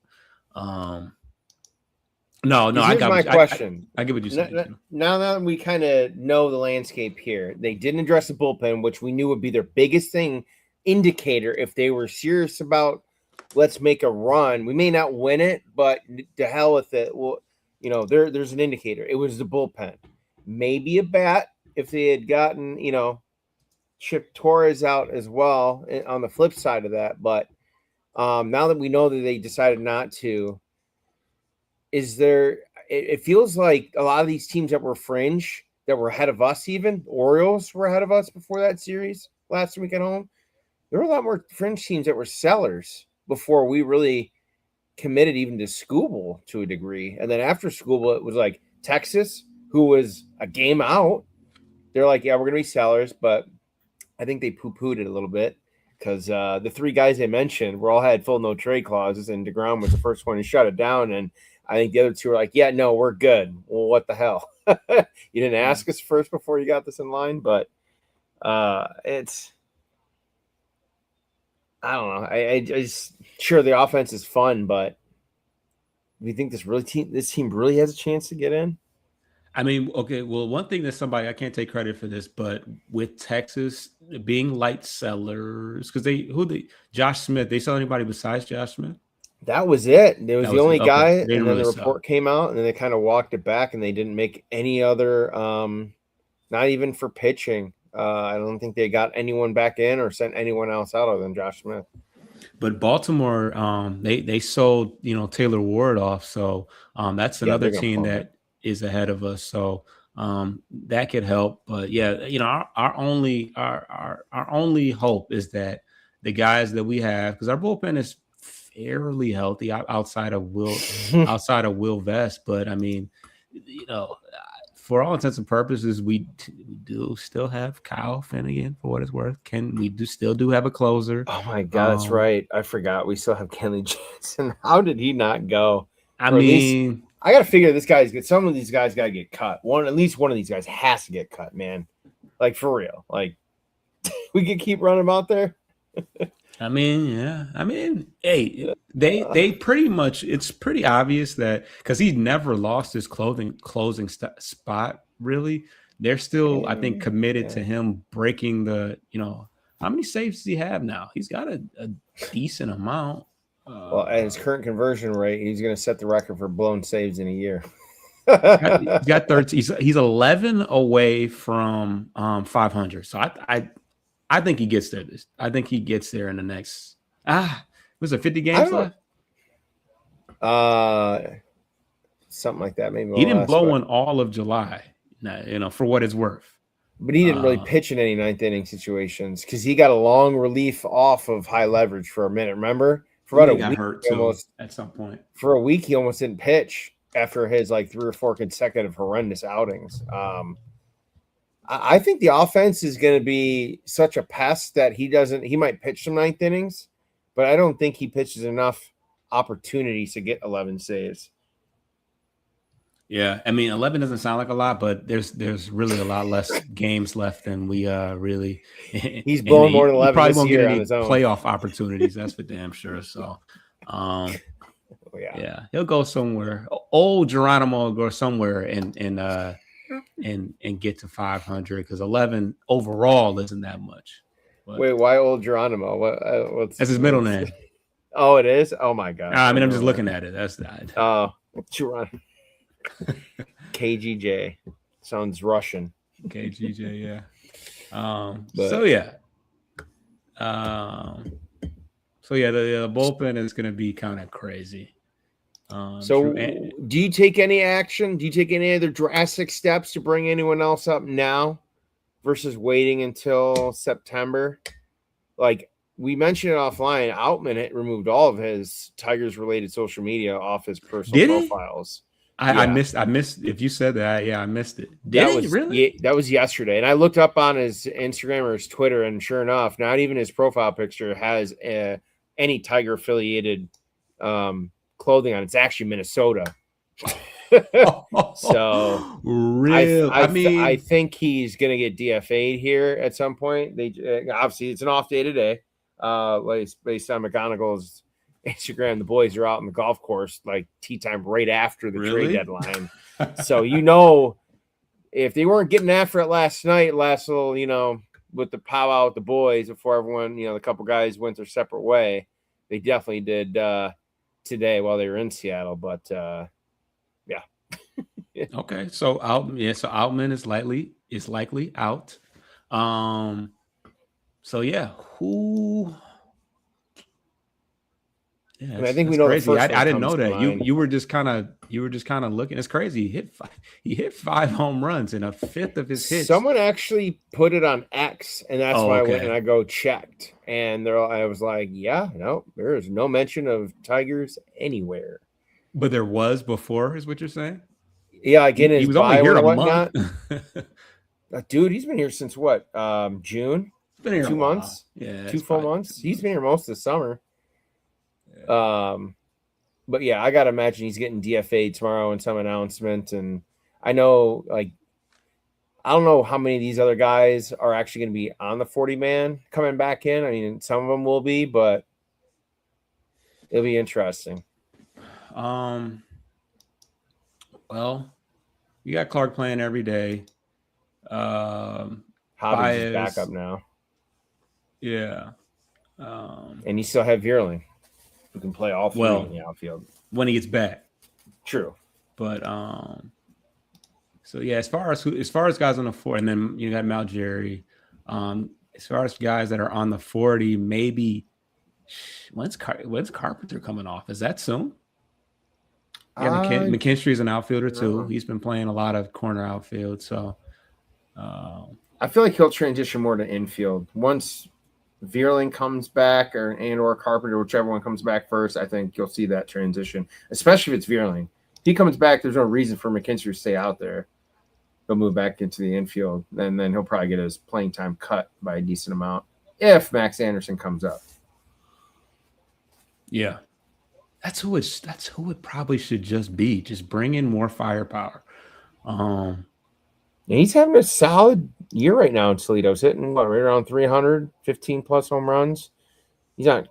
No, Here's my question. I get what you're saying. Now that we kind of know the landscape here, they didn't address the bullpen, which we knew would be their biggest indicator if they were serious about let's make a run. We may not win it, but to hell with it. Well, there's an indicator. It was the bullpen. Maybe a bat if they had gotten, Chip Torres out as well on the flip side of that. But now that we know that they decided not to, it feels like a lot of these teams that were fringe that were ahead of us, even Orioles were ahead of us before that series last week at home. There were a lot more fringe teams that were sellers before we really committed even to Skubal to a degree. And then after Skubal, it was like Texas, who was a game out. They're like, yeah, we're going to be sellers, but I think they poo-pooed it a little bit because the three guys they mentioned were all had full no trade clauses, and DeGrom was the first one to shut it down. And I think the other two were like, yeah, no, we're good. Well, what the hell? You didn't ask us first before you got this in line, but it's I don't know. I just sure the offense is fun, but do you think this team really has a chance to get in? I mean, okay, well, one thing that I can't take credit for this, but with Texas being light sellers, because Josh Smith, they sell anybody besides Josh Smith? That was it. It was the only guy, and then really the report came out, and then they kind of walked it back, and they didn't make any other, not even for pitching. I don't think they got anyone back in or sent anyone else out other than Josh Smith. But Baltimore, they sold Taylor Ward off, so that's another team that is ahead of us. So that could help. But yeah, our only hope is that the guys that we have, because our bullpen is fairly healthy outside of Will Vest. But I mean, for all intents and purposes, we do still have Kyle Finnegan for what it's worth. We still have a closer. Oh my God, that's right. I forgot. We still have Kenley Jansen. How did he not go? I mean, I got to figure this guy's good. Some of these guys got to get cut. At least one of these guys has to get cut, man. Like for real. Like we could keep running out there. I mean, yeah. I mean, hey, they pretty much. It's pretty obvious that because he never lost his closing spot. Really, they're still, I think, committed to him breaking the. How many saves does he have now? He's got a decent amount. Well, at his current conversion rate, he's going to set the record for blown saves in a year. He's got 13. He's 11 away from 500. So I think he gets there. I think he gets there in the next. Was it 50 games left? Something like that. Maybe he didn't blow one all of July. For what it's worth. But he didn't really pitch in any ninth inning situations because he got a long relief off of high leverage for a minute. Remember, for about a week, hurt too, at some point. For a week, he almost didn't pitch after his 3 or 4 consecutive horrendous outings. I think the offense is going to be such a pest that he might pitch some ninth innings, but I don't think he pitches enough opportunities to get 11 saves. Yeah, I mean, 11 doesn't sound like a lot, but there's really a lot less games left than we really. He's blowing more than 11 probably this won't year get any on his own. Playoff opportunities. That's for damn sure. So, yeah, he'll go somewhere. Old Geronimo will go somewhere and get to 500 because 11 overall isn't that much. But wait, why old Geronimo? That's his middle name. Oh, it is. Oh my God. I mean, I'm just looking at it. That's that. Oh, Geronimo. KGJ sounds Russian. KGJ, yeah. But, the bullpen is going to be kind of crazy. Do you take any action? Do you take any other drastic steps to bring anyone else up now versus waiting until September? Like we mentioned it offline, Outman had removed all of his Tigers related social media off his personal profiles. I missed if you said that. Yeah, I missed it. Really? That was yesterday. And I looked up on his Instagram or his Twitter, and sure enough, not even his profile picture has any Tiger affiliated clothing on. It's actually Minnesota. So real. I think he's gonna get DFA'd here at some point. They obviously it's an off day today. Based on McGonigal's Instagram, the boys are out on the golf course like tea time right after the trade deadline. So if they weren't getting after it last little, with the powwow with the boys before everyone, the couple guys went their separate way, they definitely did today while they were in Seattle. But yeah. Okay, so Outman is likely out. So yeah, who? Yeah, I think we know. Crazy. I didn't know that. You were just kind of looking. It's crazy. He hit 5 home runs in a fifth of his hits. Someone actually put it on X, and that's why I went and I checked, and I was like, yeah, no, there is no mention of Tigers anywhere. But there was before, is what you're saying? Yeah, again, he was only here a month. Dude, he's been here since what? June. Been here 2 months. Yeah, 2 full months. He's been here most of the summer. But yeah, I gotta imagine he's getting DFA'd tomorrow in some announcement. And I know, I don't know how many of these other guys are actually going to be on the 40-man coming back in. I mean, some of them will be, but it'll be interesting. Well, you got Clark playing every day. Hobbies is back up now. Yeah. And you still have Vierling, who can play all three in the outfield when he gets back. True. But so yeah, as far as guys on the 40, and then you got Malgeri. As far as guys that are on the 40, maybe when's Carpenter coming off? Is that soon? Yeah, McKinstry's an outfielder too. He's been playing a lot of corner outfield, so I feel like he'll transition more to infield once Vierling comes back, or Carpenter, whichever one comes back first. I think you'll see that transition, especially if it's Vierling. If he comes back, there's no reason for McKinstry to stay out there. he'll move back into the infield, and then he'll probably get his playing time cut by a decent amount if Max Anderson comes up. Yeah, that's who it probably should just be. Just bring in more firepower. And he's having a solid year right now in Toledo. He's hitting right around 300, 15 plus home runs. He's not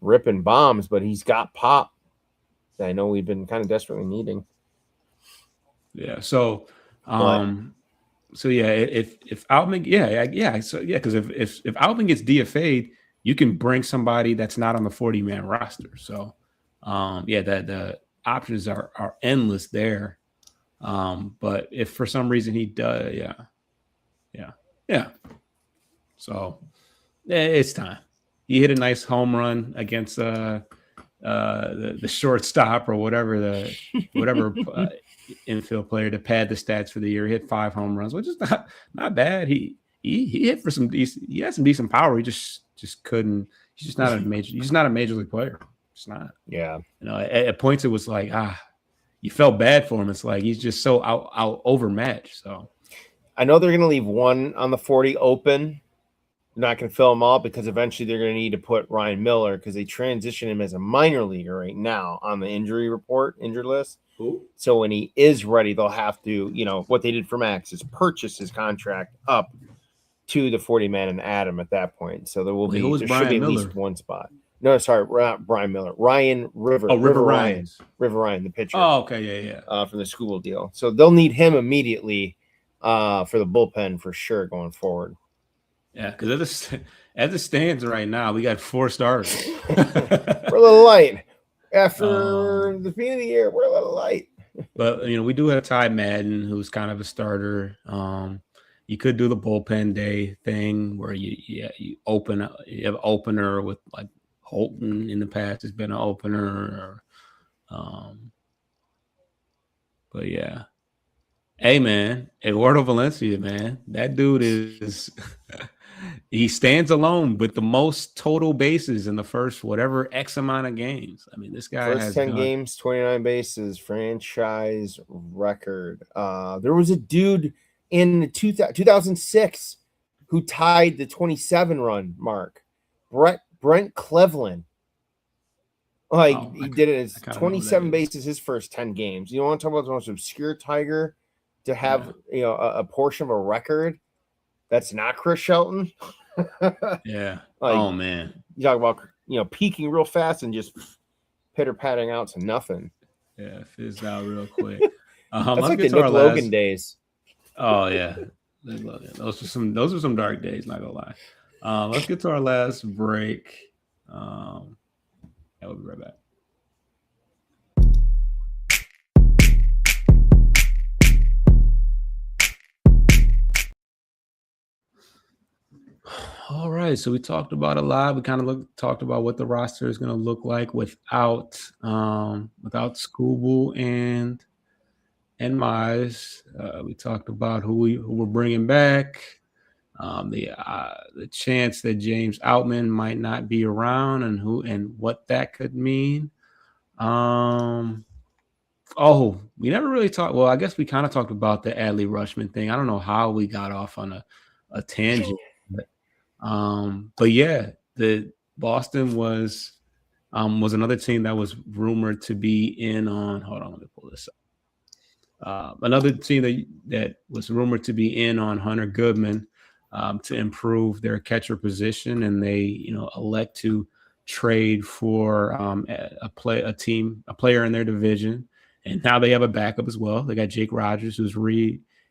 ripping bombs, but he's got pop that I know we've been kind of desperately needing. Yeah. So, so yeah, if Altman, because if Altman gets DFA'd, you can bring somebody that's not on the 40-man roster. So, the options are endless there. But if for some reason he does, so it's time. He hit a nice home run against the shortstop or whatever infield player to pad the stats for the year. He hit 5 home runs, which is not bad. He hit for some decent. He had some decent power. He just couldn't. He's just not a major. He's not a major league player. It's not. Yeah. At points it was like you felt bad for him. It's like he's just so out overmatched. So I know they're going to leave one on the 40 open. They're not going to fill them all because eventually they're going to need to put Ryan Miller because they transition him as a minor leaguer right now on the injury list. Ooh. So when he is ready, they'll have to, what they did for Max is purchase his contract up to the 40-man and add him at that point. So there should be at least one spot. No, sorry, not Brian Miller. Ryan River. Oh, River Ryan. River Ryan, the pitcher. Oh, okay, yeah. From the school deal. So they'll need him immediately for the bullpen for sure going forward. Yeah, because as it stands right now, we got 4 starters. We're a little light. After the beginning of the year, we're a little light. But we do have Ty Madden, who's kind of a starter. You could do the bullpen day thing where you have an opener with like Holton in the past has been an opener. But yeah. Hey man, Eduardo Valencia, man, that dude is he stands alone with the most total bases in the first whatever X amount of games. I mean, this guy first has 10 games, 29 bases, franchise record. There was a dude in 2006 who tied the 27 run mark. Brent Cleveland. He did it as 27 bases his first 10 games. You want to talk about the most obscure Tiger to have a portion of a record that's not Chris Shelton? Yeah. Oh man. You talk about peaking real fast and just pitter-patting out to nothing. Yeah, fizzed out real quick. That's like the Nick Logan days. Oh yeah. Those are some dark days, not gonna lie. Let's get to our last break. We'll be right back. All right, so we talked about a lot. We kind of talked about what the roster is going to look like without Scooble and Mize. We talked about who we're bringing back. The chance that James Outman might not be around and what that could mean. We never really talked. Well, I guess we kind of talked about the Adley Rutschman thing. I don't know how we got off on a tangent, but yeah, the Boston was another team that was rumored to be in on. Hold on, let me pull this up. Another team that was rumored to be in on Hunter Goodman. To improve their catcher position, and they, elect to trade for a player in their division, and now they have a backup as well. They got Jake Rogers, who's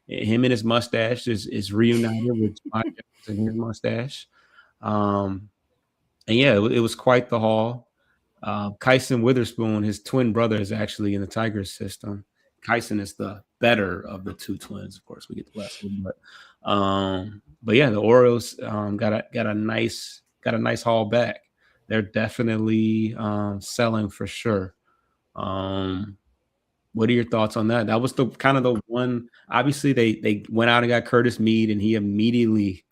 him and his mustache is reunited with Mike and his mustache, and yeah, it was quite the haul. Kyson Witherspoon, his twin brother, is actually in the Tigers system. Kyson is the better of the two twins, of course. We get the last one, but yeah, the Orioles got a nice haul back. They're definitely selling for sure. What are your thoughts on that? That was the kind of the one. Obviously, they went out and got Curtis Mead, and he immediately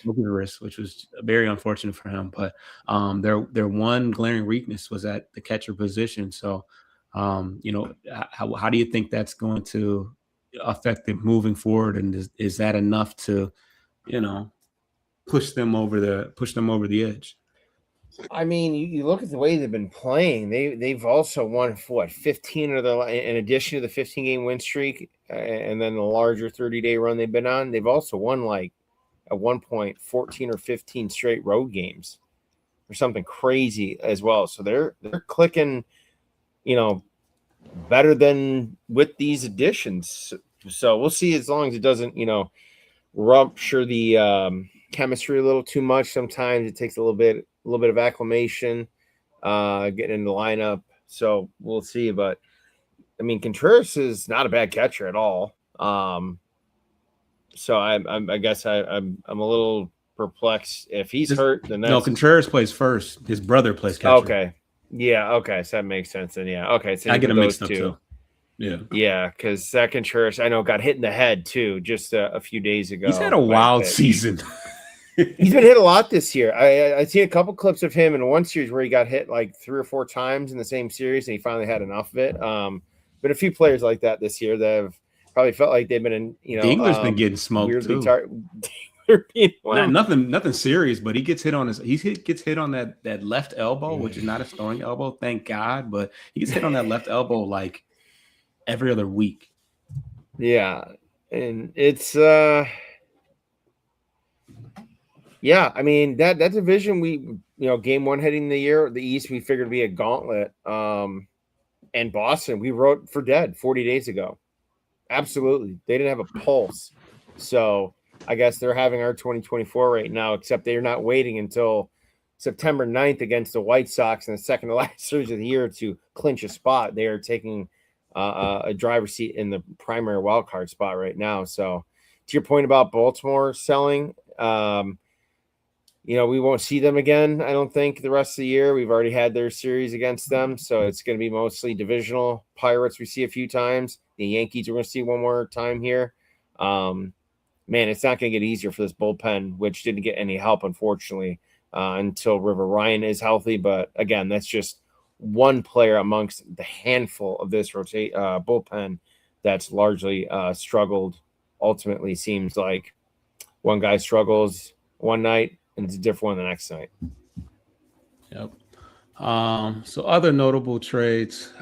took the risk, which was very unfortunate for him. But their one glaring weakness was at the catcher position. So, how do you think that's going to effective moving forward, and is that enough to, push them over the edge? I mean, you look at the way they've been playing. They've also won 15 of the, in addition to the 15-game win streak, and then the larger 30-day run they've been on. They've also won like at one point 14 or 15 straight road games, or something crazy as well. So they're clicking, better than with these additions. So we'll see, as long as it doesn't, rupture the chemistry a little too much. Sometimes it takes a little bit of acclimation, getting in the lineup. So we'll see. But I mean, Contreras is not a bad catcher at all. So I guess I'm a little perplexed. If he's hurt, then that's Contreras plays first. His brother plays catcher. Okay. Yeah. Okay. So that makes sense. Then yeah. Okay. So I get them those mixed up too. Yeah. Yeah, because that Contreras, I know, got hit in the head too just a few days ago. He's had a wild season. He's been hit a lot this year. I seen a couple clips of him in one series where he got hit like 3 or 4 times in the same series, and he finally had enough of it. But a few players like that this year that have probably felt like they've been in, Dingler's been getting smoked too. Nothing serious, but he gets hit on gets hit on that left elbow, which is not a throwing elbow, thank God, but he gets hit on that left elbow like every other week. Yeah, and it's yeah, I mean that division, we game 1 heading the year, the East, we figured would be a gauntlet. And Boston, we wrote for dead 40 days ago. Absolutely, they didn't have a pulse. So I guess they're having our 2024 right now, except they're not waiting until September 9th against the White Sox in the second to last series of the year to clinch a spot. They are taking a driver's seat in the primary wild card spot right now. So to your point about Baltimore selling, we won't see them again, I don't think, the rest of the year. We've already had their series against them, so it's going to be mostly divisional. Pirates we see a few times. The Yankees we're going to see one more time here. Man, it's not going to get easier for this bullpen, which didn't get any help, unfortunately, until River Ryan is healthy. But again, that's just one player amongst the handful of this bullpen that's largely struggled. Ultimately, seems like one guy struggles one night and it's a different one the next night. Yep. So other notable trades,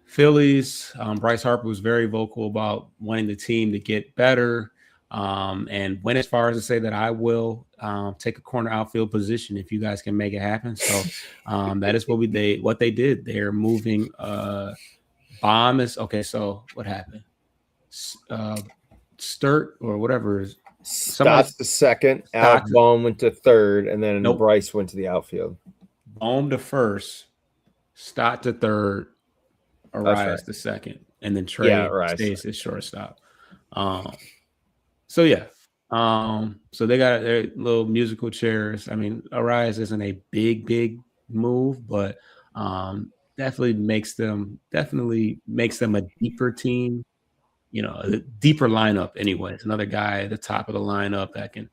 Phillies, Bryce Harper was very vocal about wanting the team to get better, and went as far as to say that I will take a corner outfield position if you guys can make it happen. So that is what they did. They're moving Bomb is okay. So what happened? Sturt or whatever is Stott's the second, Alec Bohm went to third, and then Bryce went to the outfield. Bohm to first, Stott to third, Arias to second, and then Trey stays at shortstop. So they got their little musical chairs. I mean, Arias isn't a big move, but definitely makes them a deeper team. A deeper lineup anyway. It's another guy at the top of the lineup that can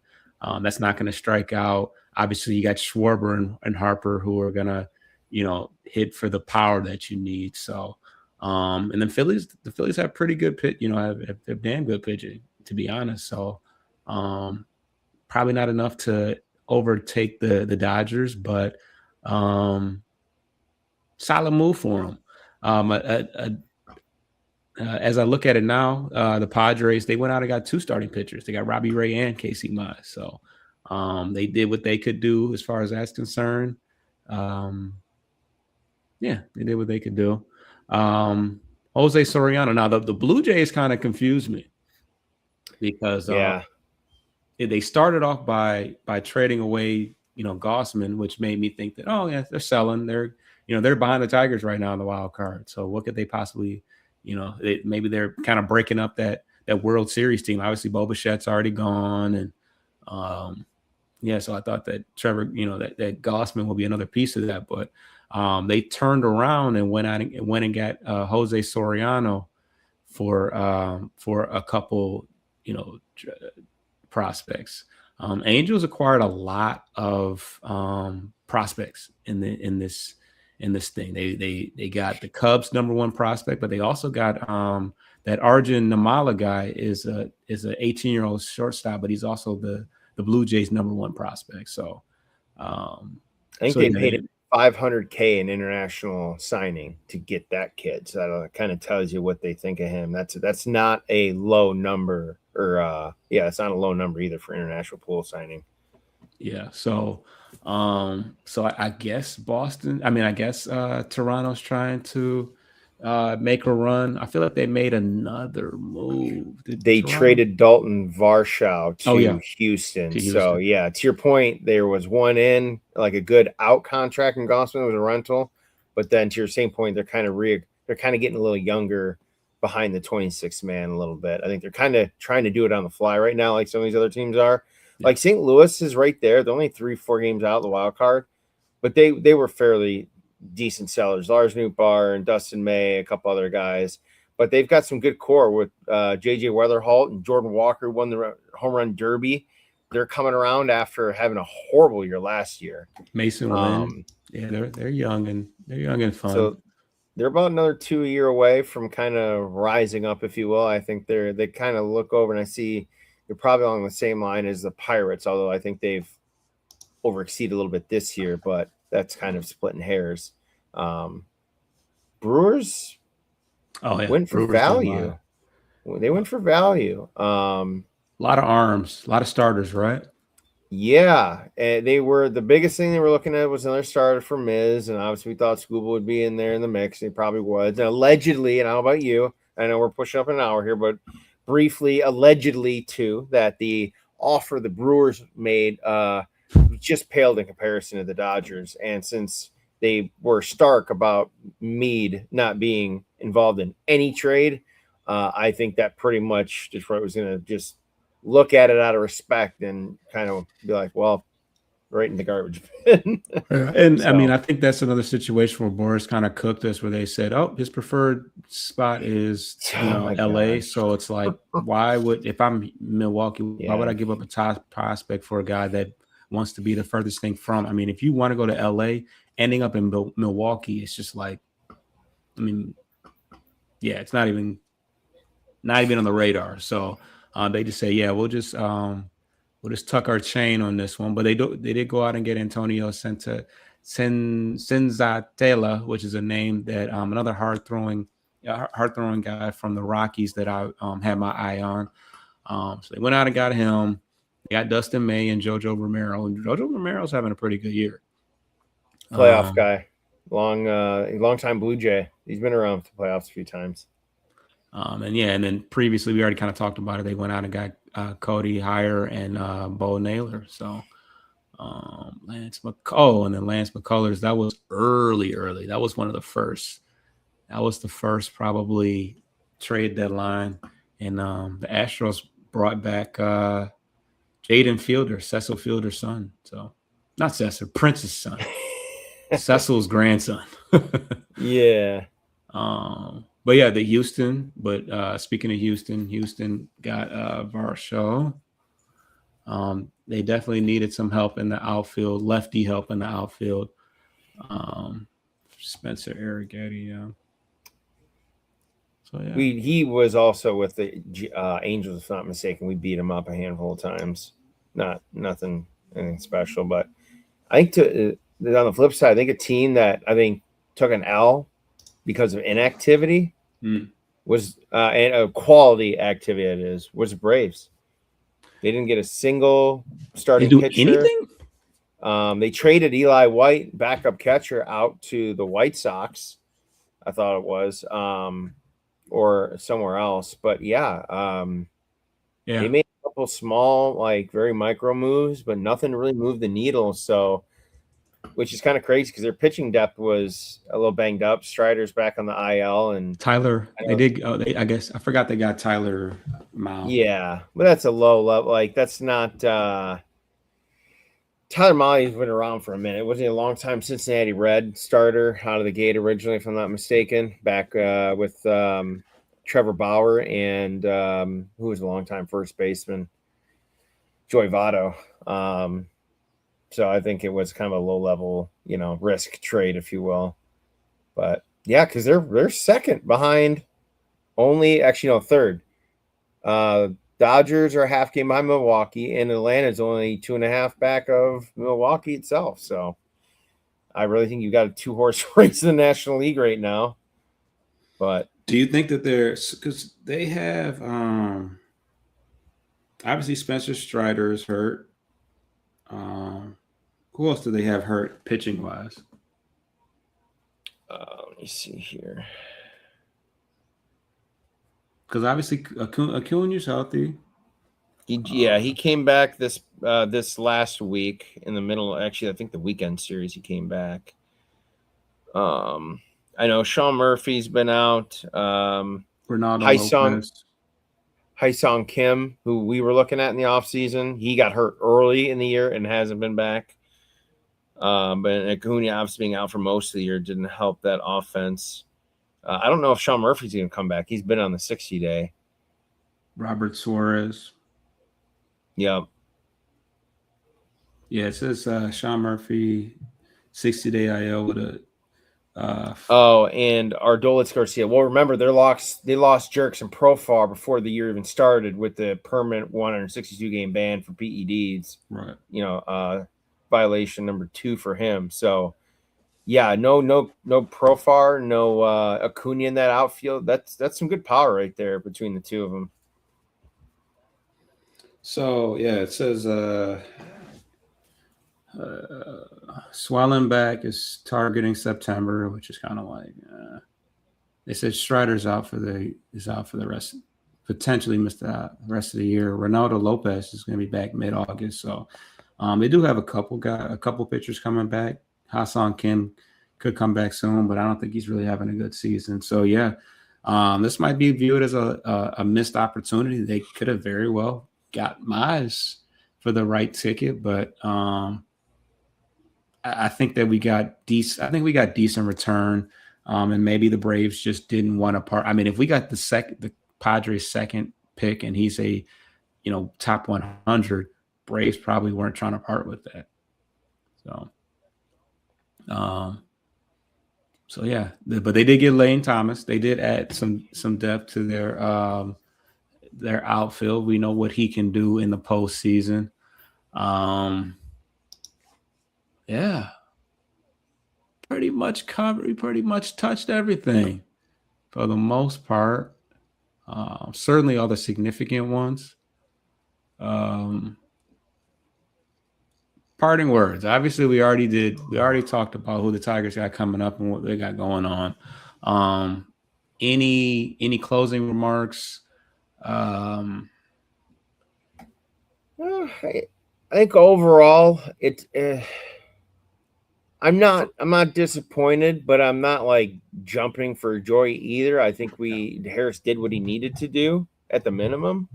that's not going to strike out. Obviously, you got Schwarber and Harper who are going to, hit for the power that you need. So, and then the Phillies have pretty good pitch, have damn good pitching, to be honest. So, probably not enough to overtake the Dodgers, but solid move for them. As I look at it now, the Padres, they went out and got 2 starting pitchers. They got Robbie Ray and Casey Mize. So they did what they could do as far as that's concerned. They did what they could do. Jose Soriano. Now, the Blue Jays kind of confused me because they started off by trading away, Gossman, which made me think that, they're selling. They're behind the Tigers right now in the wild card. So what could they possibly maybe they're kind of breaking up that World Series team. Obviously, Bo Bichette's already gone, and so I thought that Trevor, that Gossman will be another piece of that. But they turned around and went and got Jose Soriano for a couple, prospects. Angels acquired a lot of prospects in this thing. They got the Cubs' #1 prospect, but they also got that Arjun Namala guy is a 18-year-old shortstop, but he's also the Blue Jays' #1 prospect. So, I think they paid him $500K in international signing to get that kid. So that kind of tells you what they think of him. That's not a low number, or it's not a low number either for international pool signing. Yeah. So I guess Boston. I mean, I guess Toronto's trying to make a run. I feel like they made another move. They traded Dalton Varsho to Houston. So yeah, to your point, there was one in, like a good out contract, and Gossman was a rental. But then to your same point, they're kind of getting a little younger behind the 26th man a little bit. I think they're kind of trying to do it on the fly right now, like some of these other teams are. Yeah. Like St. Louis is right there. They're only 3-4 games out of the wild card, but they were fairly decent sellers. Lars Nootbaar and Dustin May, a couple other guys, but they've got some good core with JJ Weatherholt and Jordan Walker won the home run derby. They're coming around after having a horrible year last year. Mason Lynn, yeah, they're young and fun. So they're about another 2 year away from kind of rising up, if you will. I think they kind of look over and I see they're probably along the same line as the Pirates, although I think they've overexceeded a little bit this year, but that's kind of splitting hairs. Brewers went for value. They went for value. A lot of arms, a lot of starters, right? Yeah, they were the biggest thing they were looking at was another starter for Mize, and obviously we thought Scuba would be in there in the mix. He probably was. And allegedly, and I don't know about you, I know we're pushing up an hour here, but briefly, allegedly too, that the offer the Brewers made just paled in comparison to the Dodgers. And since they were stark about Meade not being involved in any trade, I think that pretty much Detroit was going to just look at it out of respect and kind of be like, well, right in the garbage bin. And so, I mean, I think that's another situation where Boris kind of cooked us, where they said, oh, his preferred spot is LA. Gosh. So it's like, why would, if I'm Milwaukee, why would I give up a top prospect for a guy that wants to be the furthest thing from? I mean, if you want to go to LA, ending up in Milwaukee, it's just like, I mean, yeah, it's not even on the radar. So they just say, yeah, we'll just tuck our chain on this one. But they did go out and get Antonio Senzatela, which is a name that another hard throwing guy from the Rockies that I had my eye on. So they went out and got him. They got Dustin May and Jojo Romero, and Jojo Romero's having a pretty good year. Playoff guy, long time Blue Jay. He's been around for the playoffs a few times. And then previously we already kind of talked about it. They went out and got Cody Heyer and Bo Naylor. So Lance McCullers. That was early. That was one of the first. That was the first probably trade deadline. And the Astros brought back Jaden Fielder, Cecil Fielder's son. So not Cecil, Prince's son. Cecil's grandson. Yeah. But yeah, the Houston. But speaking of Houston got Varsho. They definitely needed some help in the outfield, lefty help in the outfield. Spencer Arrighetti. So yeah, he was also with the Angels, if not mistaken. We beat him up a handful of times. Anything special, but I think on the flip side, I think a team that I think took an L because of inactivity was and a quality activity was the Braves. They didn't get a single starting pitcher. Anything? They traded Eli White, backup catcher, out to the White Sox. I thought it was, or somewhere else. But yeah, they made a couple small, like very micro moves, but nothing really moved the needle. So, which is kind of crazy because their pitching depth was a little banged up. Strider's back on the IL, and Tyler. I guess I forgot they got Tyler Mao. Yeah, but that's a low level. Like that's not. Tyler Mahle's been around for a minute. Wasn't he a long time Cincinnati Red starter out of the gate originally, if I'm not mistaken, back with Trevor Bauer and who was a longtime first baseman, Joey Votto. So I think it was kind of a low level, risk trade, if you will. But yeah, because they're second behind Actually, no, third. Dodgers are a half game behind Milwaukee, and Atlanta's only 2.5 back of Milwaukee itself. So I really think you've got a 2-horse race in the National League right now. But do you think that because they have obviously Spencer Strider is hurt. Who else do they have hurt pitching wise? let me see here. Because obviously Acuna's healthy. He came back this last week in the middle. Actually, I think the weekend series he came back. I know Sean Murphy's been out. Ronaldo Hyesung Kim, who we were looking at in the offseason, he got hurt early in the year and hasn't been back. But Acuna obviously being out for most of the year didn't help that offense. I don't know if Sean Murphy's going to come back. He's been on the 60-day. Robert Suarez. Yep. Yeah, it says Sean Murphy 60-day IL with a and Ardolitz Garcia. Well, remember they lost Jerks and Profar before the year even started with the permanent 162 game ban for PEDs. Right. Violation number 2 for him. So yeah, no Profar, no Acuna in that outfield. That's some good power right there between the two of them. So yeah, it says Swellenbach is targeting September, which is kind of like they said Strider's out for the rest, potentially missed the rest of the year. Ronaldo Lopez is going to be back mid-August, so they do have a couple pitchers coming back. Hassan Kim could come back soon, but I don't think he's really having a good season. So yeah, this might be viewed as a missed opportunity. They could have very well got Mize for the right ticket, but I think that we got decent. I think we got decent return, and maybe the Braves just didn't want to part. I mean, if we got the Padres' second pick, and he's a top 100, Braves probably weren't trying to part with that. So yeah, but they did get Lane Thomas. They did add some depth to their outfield. We know what he can do in the postseason. Yeah, pretty much covered. We pretty much touched everything for the most part. Certainly all the significant ones. Parting words. Obviously, we already talked about who the Tigers got coming up and what they got going on. Any closing remarks? I think overall, I'm not disappointed, but I'm not like jumping for joy either. I think Harris did what he needed to do at the minimum.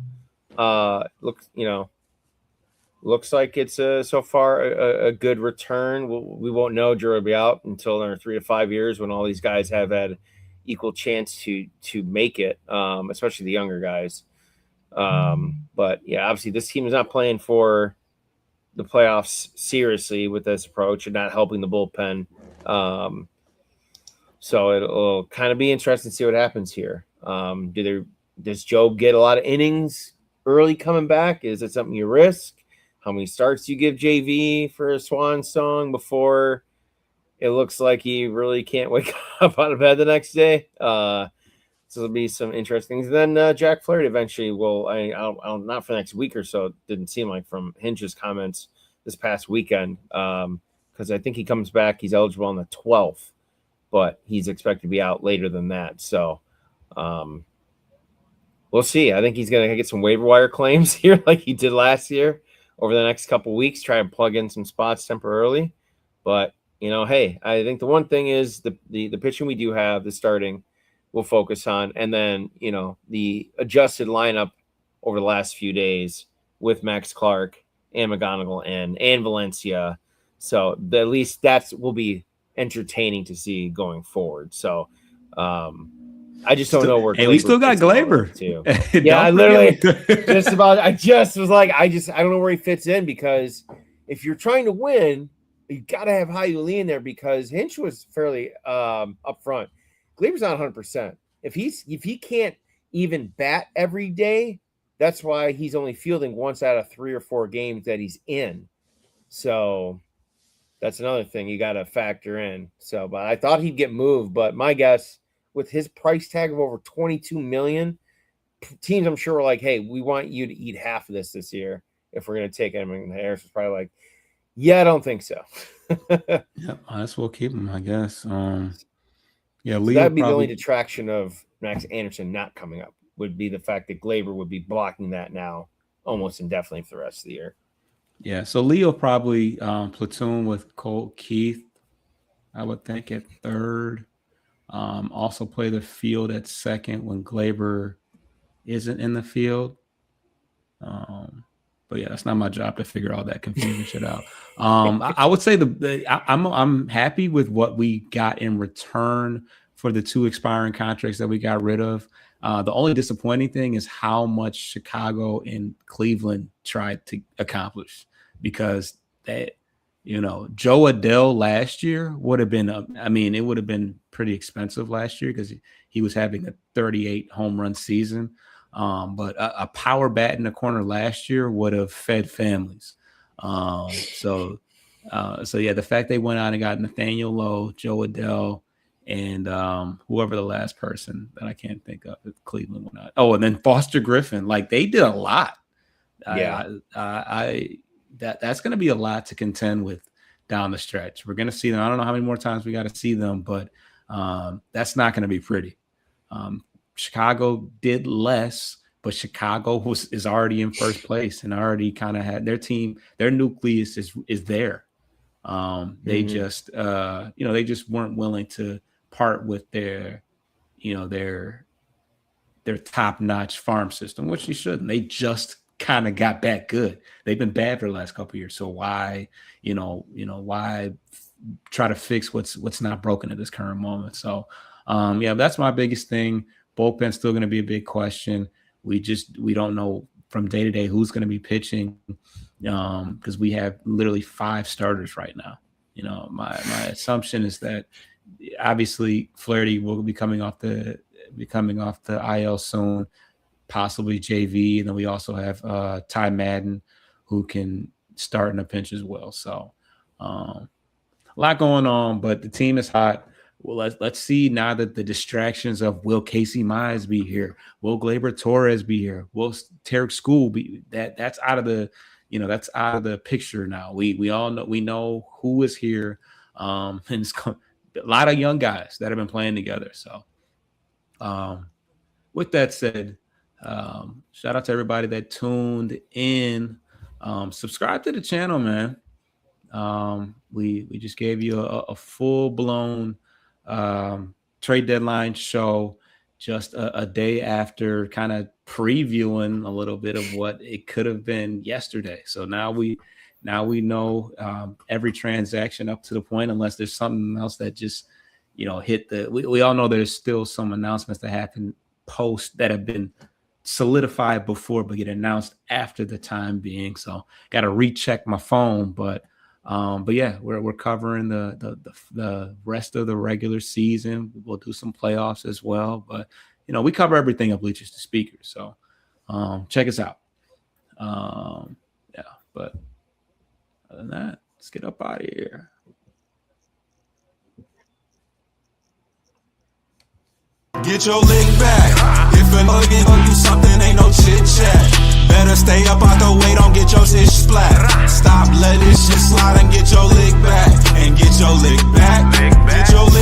Looks like it's so far a good return. We won't know Drew will be out until in 3 to 5 years when all these guys have had equal chance to make it, especially the younger guys. But yeah, obviously this team is not playing for the playoffs seriously with this approach and not helping the bullpen. So it'll kind of be interesting to see what happens here. Does Job get a lot of innings early coming back? Is it something you risk? How many starts do you give JV for a swan song before it looks like he really can't wake up out of bed the next day? So there'll be some interesting things. And then Jack Flaherty eventually will. I'll not for the next week or so. It didn't seem like from Hinch's comments this past weekend, because I think he comes back. He's eligible on the 12th, but he's expected to be out later than that. So we'll see. I think he's going to get some waiver wire claims here, like he did last year, over the next couple weeks. Try and plug in some spots temporarily. But hey, I think the one thing is the pitching we do have, the starting, we'll focus on, and then the adjusted lineup over the last few days with Max Clark and McGonigal and Valencia. So at least will be entertaining to see going forward. So I just don't know where. Hey, we still got Glaber too. Yeah, I literally I don't know where he fits in, because if you're trying to win, you got to have Hayuli in there, because Hinch was fairly up front. Glaber's not 100%. If he can't even bat every day. That's why he's only fielding once out of 3 or 4 games that he's in. So that's another thing you got to factor in. So, but I thought he'd get moved, but my guess with his price tag of over 22 million, teams I'm sure were like, hey, we want you to eat half of this year if we're going to take him. And Harris was probably like, yeah, I don't think so. Yeah, that's we'll keep him, I guess. Yeah, so that'd be the only detraction of Max Anderson not coming up, would be the fact that Glaber would be blocking that now almost indefinitely for the rest of the year. Yeah, so Leo probably platoon with Colt Keith, I would think, at third. Also play the field at second when Glaber isn't in the field. But yeah, that's not my job to figure all that confusing shit out. I would say I'm happy with what we got in return for the 2 expiring contracts that we got rid of. The only disappointing thing is how much Chicago and Cleveland tried to accomplish, because that, Joe Adele last year would have been, it would have been pretty expensive last year because he was having a 38 home run season. But a power bat in the corner last year would have fed families. So yeah, the fact they went out and got Nathaniel Lowe, Joe Adele, and whoever the last person that I can't think of at Cleveland went out. Oh, and then Foster Griffin. Like, they did a lot. Yeah, that's going to be a lot to contend with down the stretch. We're going to see them. I don't know how many more times we got to see them, but that's not going to be pretty. Chicago did less, but Chicago is already in first place and already kind of had their team. Their nucleus is there. They just they just weren't willing to part with their top-notch farm system, which they shouldn't. They just kind of got back good. They've been bad for the last couple of years. So why try to fix what's not broken at this current moment? So that's my biggest thing. Bullpen's still going to be a big question. We don't know from day to day who's going to be pitching, because we have literally 5 starters right now. My assumption is that obviously Flaherty will be coming off the IL soon, possibly JV, and then we also have Ty Madden, who can start in a pinch as well. So a lot going on, but the team is hot. Well, let's see now that the distractions of will Casey Mize be here, will Gleyber Torres be here, will Tarek School be that's out of the out of the picture now. We all know who is here, and it's a lot of young guys that have been playing together. So with that said, shout out to everybody that tuned in. Subscribe to the channel, man. We just gave you a full-blown trade deadline show just a day after kind of previewing a little bit of what it could have been yesterday. So now we know every transaction up to the point, unless there's something else that just hit we all know there's still some announcements that happen post that have been solidified before but get announced after the time being. So got to recheck my phone, but yeah, we're covering the rest of the regular season. We'll do some playoffs as well, but we cover everything at Bleachers to Speakers. So check us out. Yeah, but other than that, let's get up out of here. Get your lick back. If a nugget owe you something, ain't no chit chat. Better stay up out the way, don't get your shit splat. Stop, let this shit slide and get your lick back. And get your lick back. Get your lick